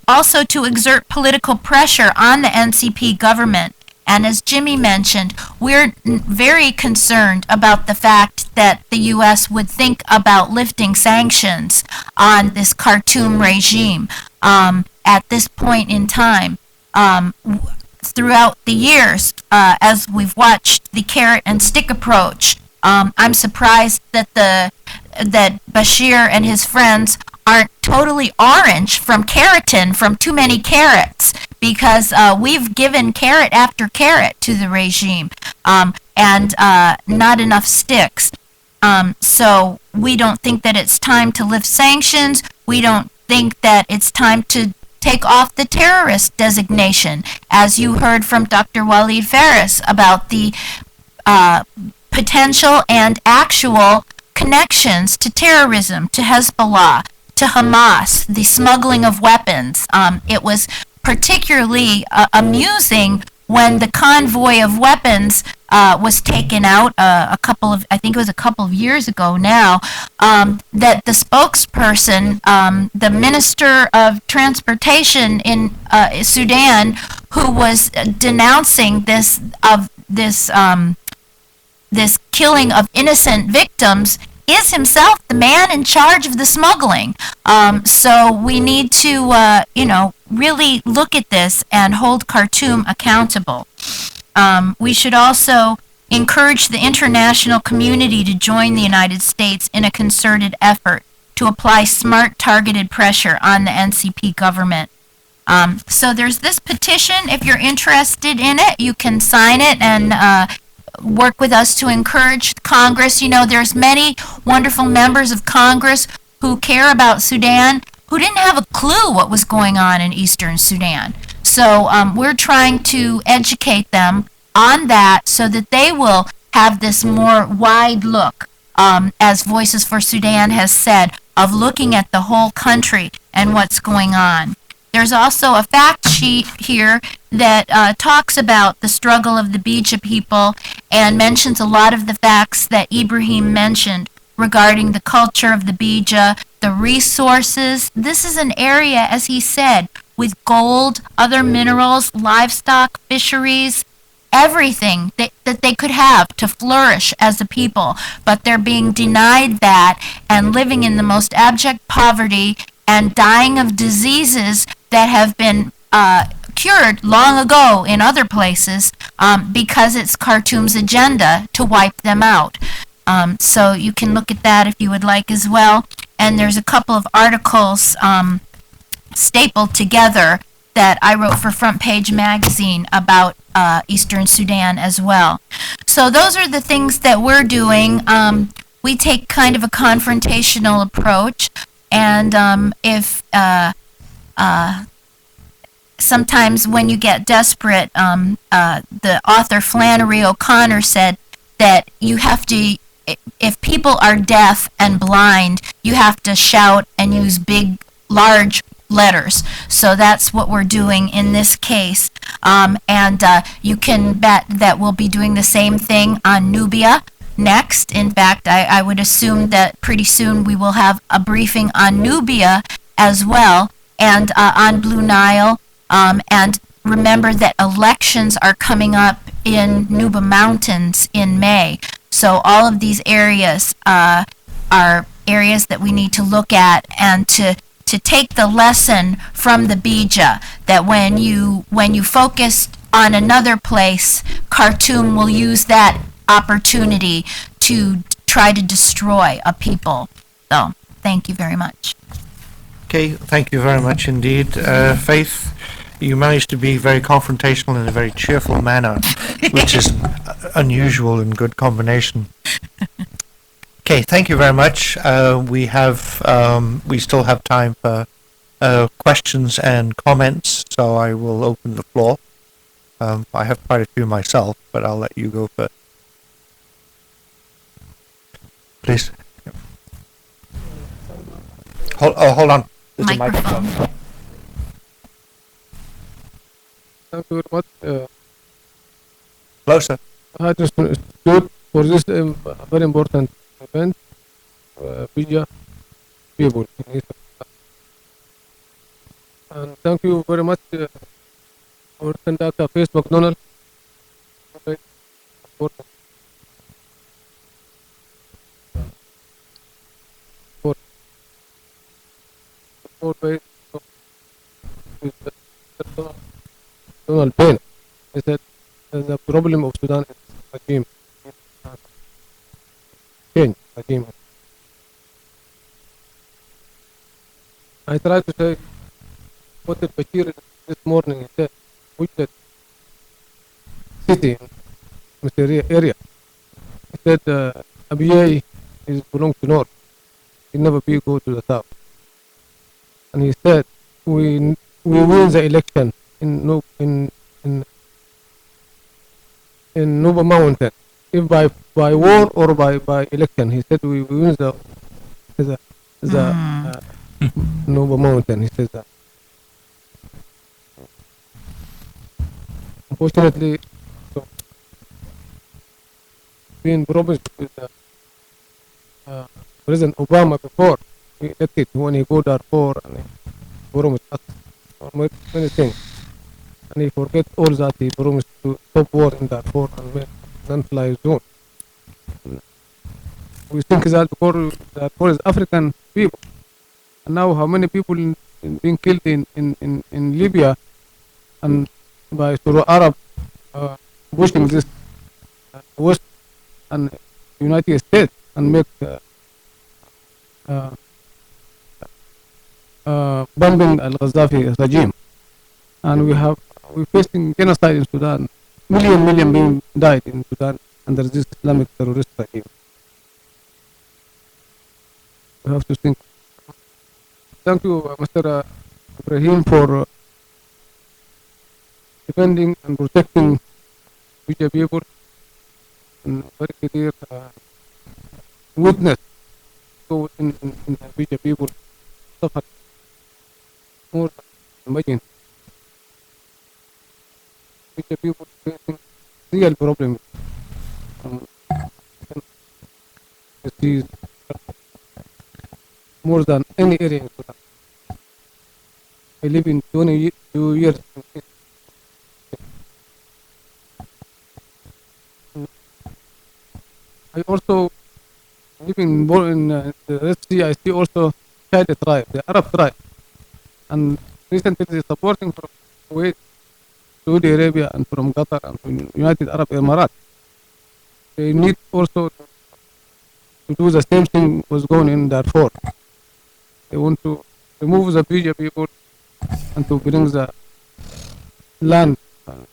[SPEAKER 5] Also to exert political pressure on the NCP government. And as Jimmy mentioned, we're very concerned about the fact that the U.S. would think about lifting sanctions on this Khartoum regime at this point in time. Throughout the years, as we've watched the carrot and stick approach, I'm surprised that that Bashir and his friends aren't totally orange from keratin, from too many carrots, because we've given carrot after carrot to the regime, and not enough sticks. So we don't think that it's time to lift sanctions. We don't think that it's time to take off the terrorist designation, as you heard from Dr. Walid Faris about the potential and actual connections to terrorism, to Hezbollah, to Hamas, the smuggling of weapons. It was particularly amusing when the convoy of weapons was taken out I think it was a couple of years ago now, that the spokesperson, the Minister of Transportation in Sudan, who was denouncing this killing of innocent victims, is himself the man in charge of the smuggling. So we need to, really look at this and hold Khartoum accountable. We should also encourage the international community to join the United States in a concerted effort to apply smart, targeted pressure on the NCP government. So there's this petition. If you're interested in it, you can sign it and work with us to encourage Congress. There's many wonderful members of Congress who care about Sudan who didn't have a clue what was going on in Eastern Sudan. So we're trying to educate them on that so that they will have this more wide look, as Voices for Sudan has said, of looking at the whole country and what's going on. There's also a fact sheet here that talks about the struggle of the Beja people and mentions a lot of the facts that Ibrahim mentioned regarding the culture of the Beja, the resources. This is an area, as he said, with gold, other minerals, livestock, fisheries, everything that they could have to flourish as a people, but they're being denied that and living in the most abject poverty and dying of diseases that have been cured long ago in other places because it's Khartoum's agenda to wipe them out. So you can look at that if you would like as well. And there's a couple of articles stapled together that I wrote for Front Page Magazine about Eastern Sudan as well. So those are the things that we're doing. We take kind of a confrontational approach, and if sometimes when you get desperate, the author Flannery O'Connor said that you have to, if people are deaf and blind, you have to shout and use big, large letters. So that's what we're doing in this case. And you can bet that we'll be doing the same thing on Nubia next. In fact, I would assume that pretty soon we will have a briefing on Nubia as well, and on Blue Nile. And remember that elections are coming up in Nuba Mountains in May. So all of these areas are areas that we need to look at and to take the lesson from the Beja, that when you focus on another place, Khartoum will use that opportunity to try to destroy a people. So thank you very much.
[SPEAKER 1] Okay, thank you very much indeed. Faith, you managed to be very confrontational in a very cheerful manner, which is unusual and good combination. Okay, thank you very much. We still have time for questions and comments, so I will open the floor. I have quite a few myself, but I'll let you go first. Please. Hold on. There's a microphone.
[SPEAKER 6] Thank you very much.
[SPEAKER 1] Closer.
[SPEAKER 6] I just stood for this very important event, Beja. people in Eastern Sudan. And thank you very much, our conductor, Face McDonald. Okay. For for for by Donald Payne. He said the problem of Sudan is regime change regime. I tried to say what the Bashir this morning he said, which the city in Mr. area. He said Abiy is belong to North. He never be go to the south. And he said we win the election in Nuba Mountain. If by war or by election, he said we win the Nuba Mountain. He said that. Unfortunately, so being promised with President Obama before he elected when he go Darfur and he promised us many things, and he forget all that he promised to stop war in Darfur and make non-fly zone. We think that because Darfur is African people, and now how many people being killed in Libya and by Suru Arab pushing this West and United States and make bombing al-Gaddafi regime, and we're facing genocide in Sudan. Million being died in Sudan under this Islamic terrorist regime. We have to think. Thank you, Mr. Ibrahim, for defending and protecting Beja people, and very clear witness to in Beja people suffer more than imagine. Beja people facing real problems. Disease more than any area in Sudan. I live in 22 years. I also live in the Red Sea. I see also Shadi tribe, the Arab tribe, and recently they supporting from Kuwait, Saudi Arabia, and from Qatar and from United Arab Emirates. They need also to do the same thing was going in Darfur. They want to remove the Beja people and to bring the land,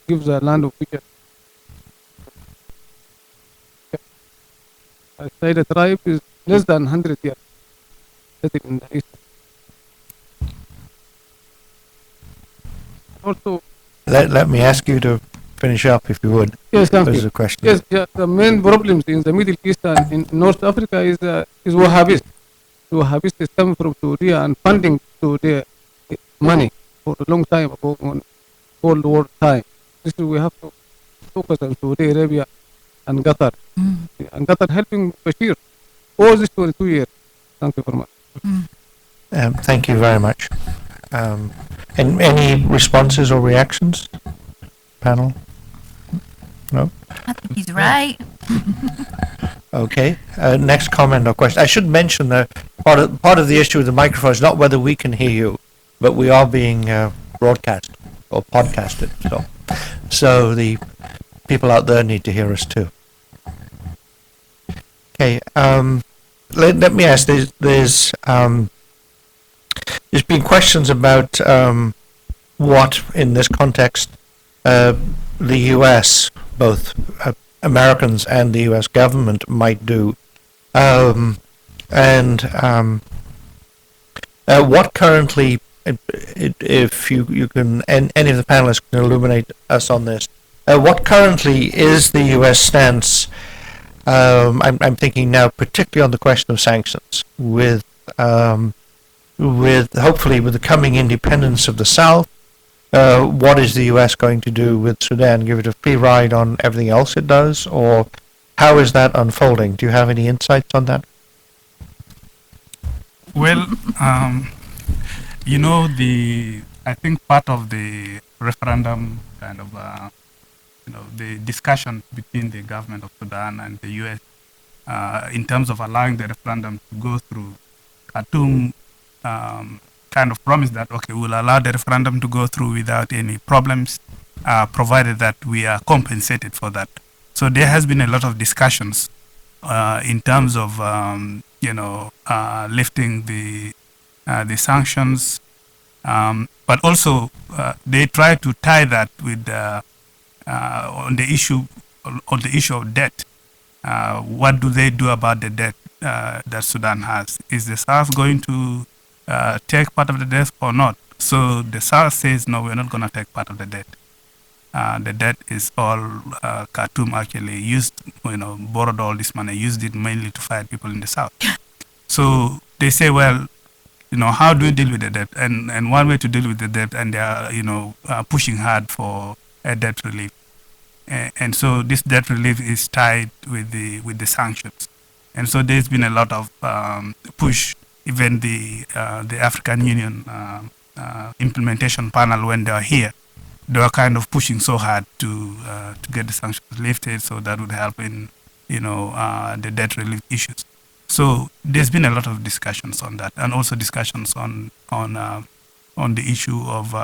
[SPEAKER 6] give the land of Beja. I say the tribe is less than 100 years settled in the east. Also,
[SPEAKER 1] Let me ask you to finish up, if you would.
[SPEAKER 6] yes, thank
[SPEAKER 1] There's
[SPEAKER 6] you.
[SPEAKER 1] a question.
[SPEAKER 6] Yes, yeah, the main problems in the Middle East and in North Africa is Wahhabis. The Wahhabis is coming from Syria and funding to their money for a long time ago on Cold War time. This is we have to focus on Saudi Arabia and Qatar. And Qatar helping Bashir all these 22 years. Thank you very much.
[SPEAKER 1] Thank you very much. And any responses or reactions, panel? No?
[SPEAKER 5] I think he's right.
[SPEAKER 1] Okay. Next comment or question. I should mention that part of the issue with the microphone is not whether we can hear you, but we are being broadcast or podcasted. So the people out there need to hear us too. Okay. Let me ask. There's been questions about what, in this context, the U.S., both Americans and the U.S. government might do, and what currently, if you can, and any of the panelists can illuminate us on this, what currently is the U.S. stance? I'm thinking now particularly on the question of sanctions, with hopefully with the coming independence of the South. What is the U.S. going to do with Sudan? Give it a free ride on everything else it does, or how is that unfolding? Do you have any insights on that?
[SPEAKER 4] Well, I think part of the referendum kind of, the discussion between the government of Sudan and the U.S. In terms of allowing the referendum to go through, Khartoum kind of promised that, okay, we'll allow the referendum to go through without any problems, provided that we are compensated for that. So there has been a lot of discussions in terms of, lifting the sanctions, but also they try to tie that with on the issue of debt. What do they do about the debt that Sudan has? Is the South going to take part of the debt or not? So the South says, no, we're not going to take part of the debt. The debt is all Khartoum actually used, borrowed all this money, used it mainly to fight people in the South. So they say, well, how do we deal with the debt? And one way to deal with the debt, and they are, pushing hard for a debt relief. And so this debt relief is tied with the sanctions. And so there's been a lot of push. Even the African Union implementation panel, when they are here, they are kind of pushing so hard to get the sanctions lifted, so that would help in the debt relief issues. So there's been a lot of discussions on that, and also discussions on the issue of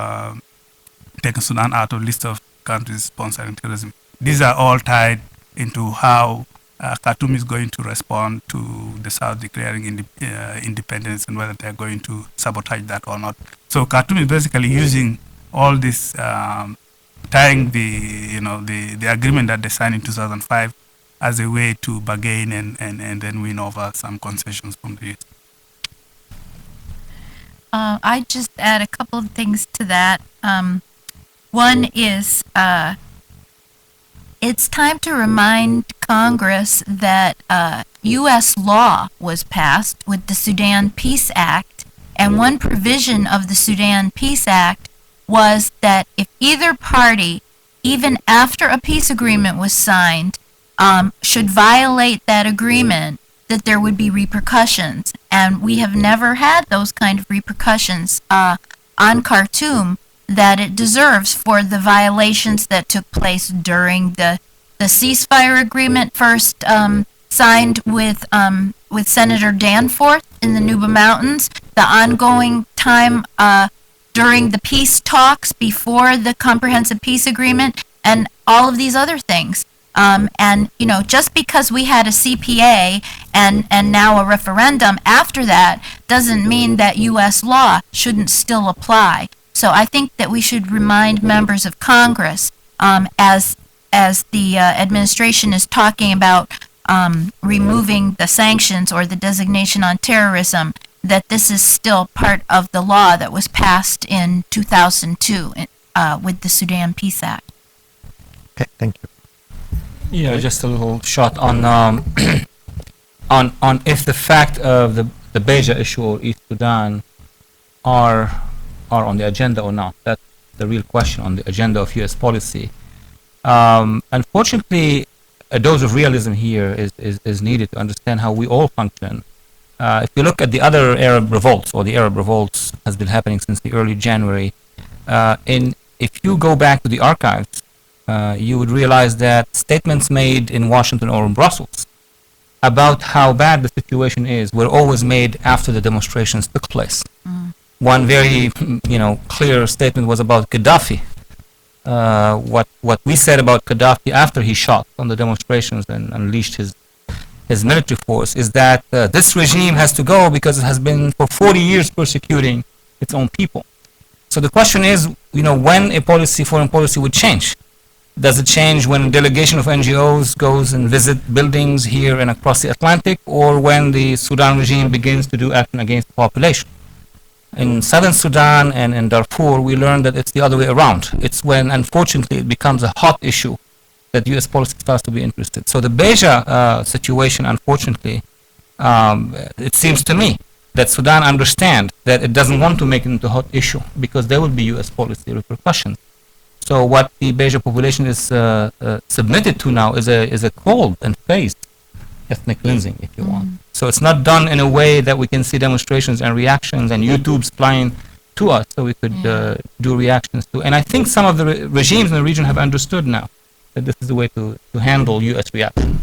[SPEAKER 4] taking Sudan out of list of countries sponsoring terrorism. These are all tied into how Khartoum is going to respond to the South declaring independence, and whether they're going to sabotage that or not. So Khartoum is basically using all this, tying the agreement that they signed in 2005 as a way to bargain and then win over some concessions from the U.S.
[SPEAKER 5] I just add a couple of things to that. One is it's time to remind Congress that U.S. law was passed with the Sudan Peace Act, and one provision of the Sudan Peace Act was that if either party, even after a peace agreement was signed, should violate that agreement, that there would be repercussions. And we have never had those kind of repercussions on Khartoum that it deserves for the violations that took place during the ceasefire agreement first signed with Senator Danforth in the Nuba Mountains, the ongoing time during the peace talks before the comprehensive peace agreement, and all of these other things. And just because we had a CPA and now a referendum after that doesn't mean that U.S. law shouldn't still apply. So I think that we should remind members of Congress, as the administration is talking about removing the sanctions or the designation on terrorism, that this is still part of the law that was passed in 2002 with the Sudan Peace Act.
[SPEAKER 1] Okay, thank you.
[SPEAKER 3] Yeah, just a little shot on on if the fact of the Beja issue or East Sudan are on the agenda or not. That's the real question on the agenda of U.S. policy. Unfortunately, a dose of realism here is needed to understand how we all function. If you look at the other Arab revolts, or the Arab revolts has been happening since the early January, if you go back to the archives, you would realize that statements made in Washington or in Brussels about how bad the situation is were always made after the demonstrations took place. One very, clear statement was about Gaddafi. What we said about Gaddafi after he shot on the demonstrations and unleashed his military force is that this regime has to go because it has been for 40 years persecuting its own people. So the question is, when a foreign policy would change. Does it change when a delegation of NGOs goes and visit buildings here and across the Atlantic, or when the Sudan regime begins to do action against the population? In Southern Sudan and in Darfur, we learned that it's the other way around. It's when, unfortunately, it becomes a hot issue that U.S. policy starts to be interested. So the Beja situation, unfortunately, it seems to me that Sudan understands that it doesn't want to make it into a hot issue because there will be U.S. policy repercussions. So what the Beja population is submitted to now is a cold and phased ethnic cleansing, if you want. So it's not done in a way that we can see demonstrations and reactions and YouTube's playing to us, so we could do reactions to. And I think some of the regimes in the region have understood now that this is the way to handle U.S. reaction.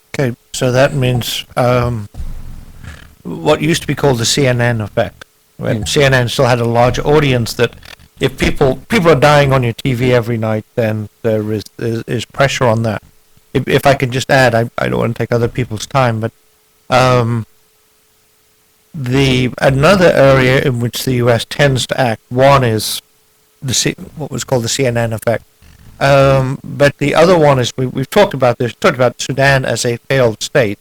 [SPEAKER 1] Okay, so that means what used to be called the CNN effect, when CNN still had a large audience, that if people are dying on your TV every night, then there is pressure on that. If I can just add, I don't want to take other people's time, but another area in which the U.S. tends to act, one is what was called the CNN effect. But the other one is, we've talked about this, talked about Sudan as a failed state,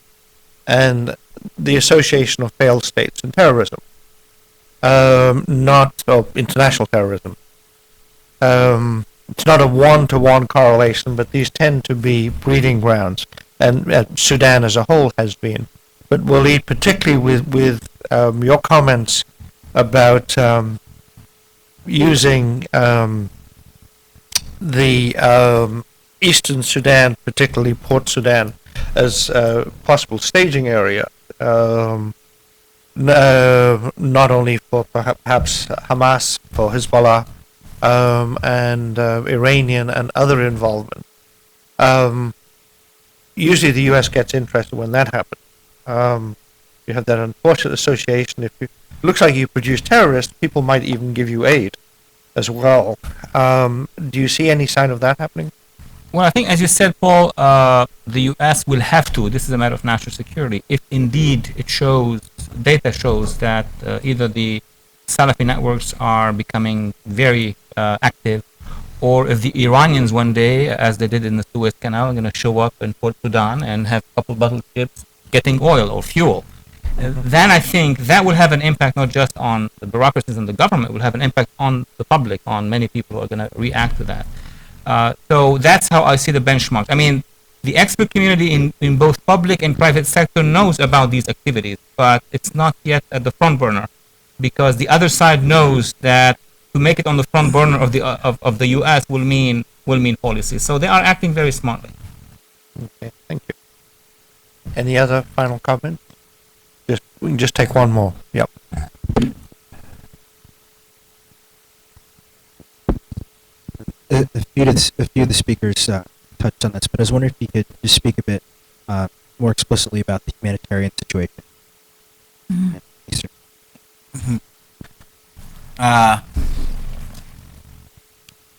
[SPEAKER 1] and the association of failed states and terrorism, not international terrorism. It's not a one-to-one correlation, but these tend to be breeding grounds, and Sudan as a whole has been. But Waleed, particularly with your comments about using the Eastern Sudan, particularly Port Sudan, as a possible staging area, not only for perhaps Hamas, for Hezbollah, and Iranian and other involvement. Usually the U.S. gets interested when that happens. You have that unfortunate association. If it looks like you produce terrorists, people might even give you aid as well. Do you see any sign of that happening?
[SPEAKER 3] Well, I think, as you said, Paul, the U.S. will have to. This is a matter of national security. If indeed data shows that either the Salafi networks are becoming very active, or if the Iranians one day, as they did in the Suez Canal, are going to show up in Port Sudan and have a couple battleships getting oil or fuel, then I think that will have an impact not just on the bureaucracies and the government, it will have an impact on the public, on many people who are going to react to that. So that's how I see the benchmarks. I mean, the expert community in both public and private sector knows about these activities, but it's not yet at the front burner, because the other side knows that to make it on the front burner of the U.S. will mean policy. So they are acting very smartly.
[SPEAKER 1] Okay, thank you. Any other final comment? We can just take one more. Yep.
[SPEAKER 7] A few of the speakers touched on this, but I was wondering if you could just speak a bit more explicitly about the humanitarian situation. in Eastern.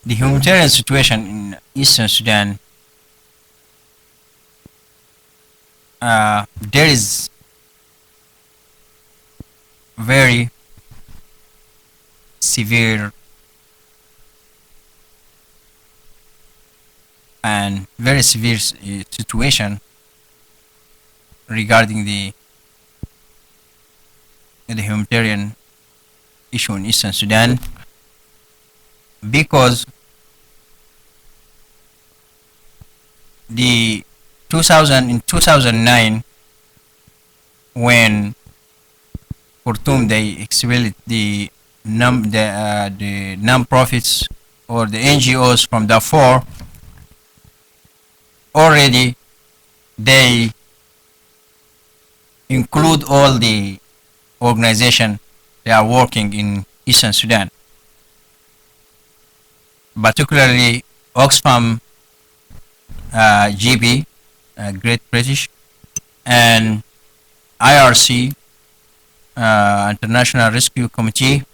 [SPEAKER 2] The humanitarian situation in Eastern Sudan, there is very severe situation regarding the humanitarian issue in Eastern Sudan, because in 2009, when Khartoum they expelled the non-profits or the NGOs from Darfur, already they include all the organizations that are working in Eastern Sudan, particularly Oxfam, GB, Great British, and IRC, International Rescue Committee,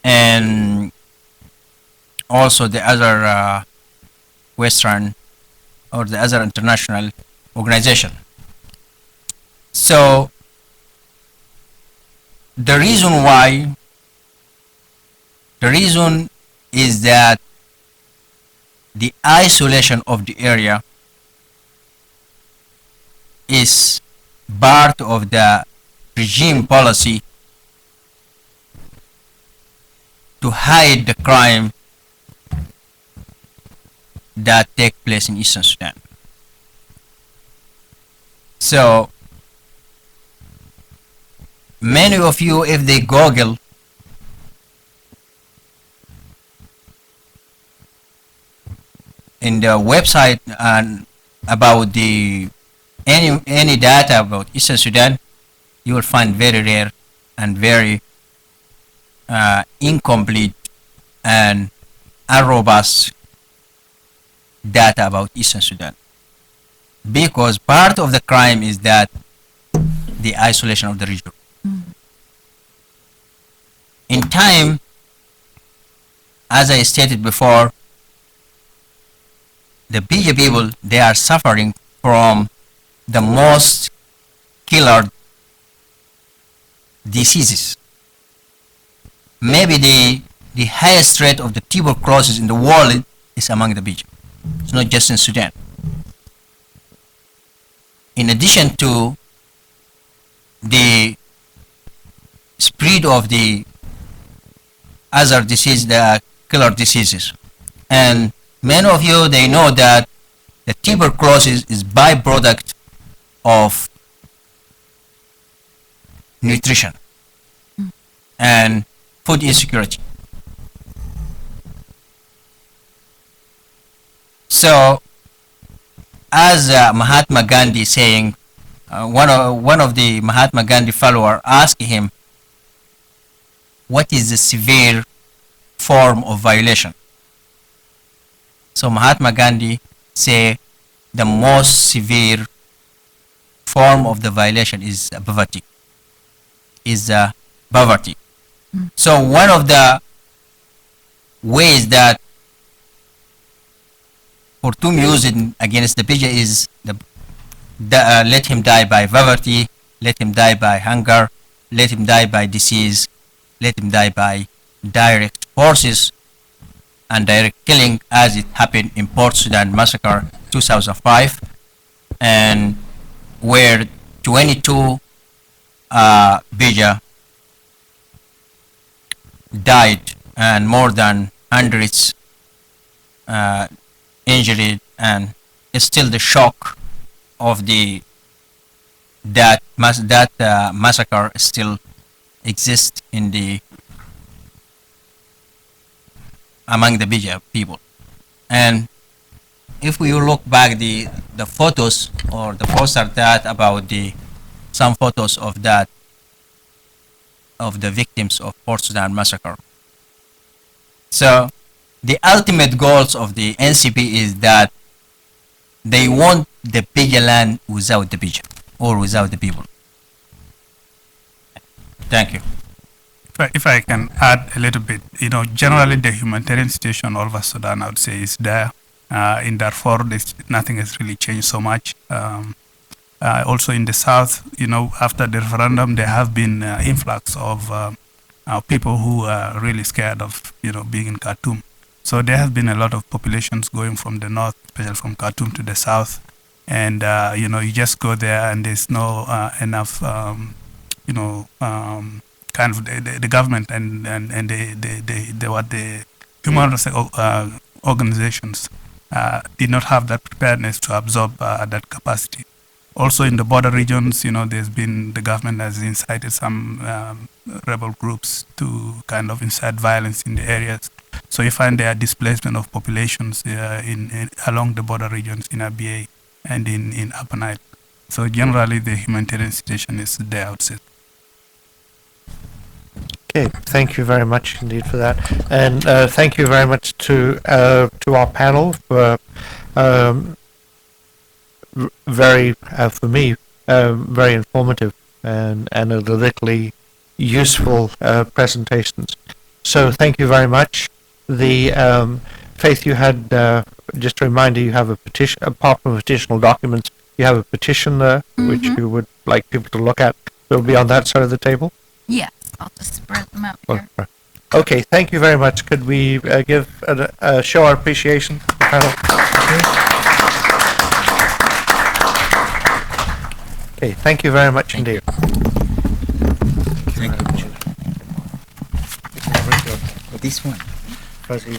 [SPEAKER 2] and also the other Western or the other international organization. So the reason is that the isolation of the area is part of the regime policy to hide the crime that take place in Eastern Sudan. So many of you, if they Google in the website and about the any data about Eastern Sudan, you will find very rare and very incomplete and unrobust data about Eastern Sudan. Because part of the crime is that the isolation of the region. In time, as I stated before, the Beja people, they are suffering from the most killer diseases. Maybe the highest rate of the tuberculosis in the world is among the Beja. It's not just in Sudan. In addition to the spread of the other disease, the killer diseases, and many of you, they know that the tuberculosis is byproduct of nutrition and food insecurity. So, as Mahatma Gandhi saying, one of the Mahatma Gandhi follower asked him, what is the severe form of violation? So Mahatma Gandhi say the most severe form of the violation is poverty. Poverty. So one of the ways that Khartoum used against the Beja is let him die by poverty, let him die by hunger, let him die by disease, let him die by direct forces and direct killing, as it happened in Port Sudan massacre 2005, and where 22 Beja died and more than hundreds injured, and still the shock of that massacre still exists among the Beja people. And if we look back the photos or the poster that about some photos of the victims of Port Sudan massacre. So the ultimate goals of the NCP is that they want the Beja land without the Beja or without the people. Thank you.
[SPEAKER 4] If I can add a little bit, generally the humanitarian situation all over Sudan, I would say, is there. In Darfur, nothing has really changed so much. Also in the south, after the referendum, there have been influx of people who are really scared of, being in Khartoum. So there has been a lot of populations going from the north, especially from Khartoum to the south, and you just go there and there's no enough, kind of the government and the human rights organizations did not have that preparedness to absorb that capacity. Also in the border regions, the government has incited some rebel groups to kind of incite violence in the areas. So you find there are displacement of populations along the border regions in Abyei and in Upper Nile. So generally the humanitarian situation is there, I would say.
[SPEAKER 1] Okay, thank you very much indeed for that, and thank you very much to our panel for for me very informative and analytically useful presentations. So thank you very much. The Faith, you had just a reminder, you have a petition, apart from additional documents, you have a petition there which you would like people to look at. It'll be on that side of the table.
[SPEAKER 5] Yes, I'll just spread them out here.
[SPEAKER 1] Okay, thank you very much. Could we show our appreciation to the panel? Okay, thank you very much indeed.
[SPEAKER 2] Thank you. This one.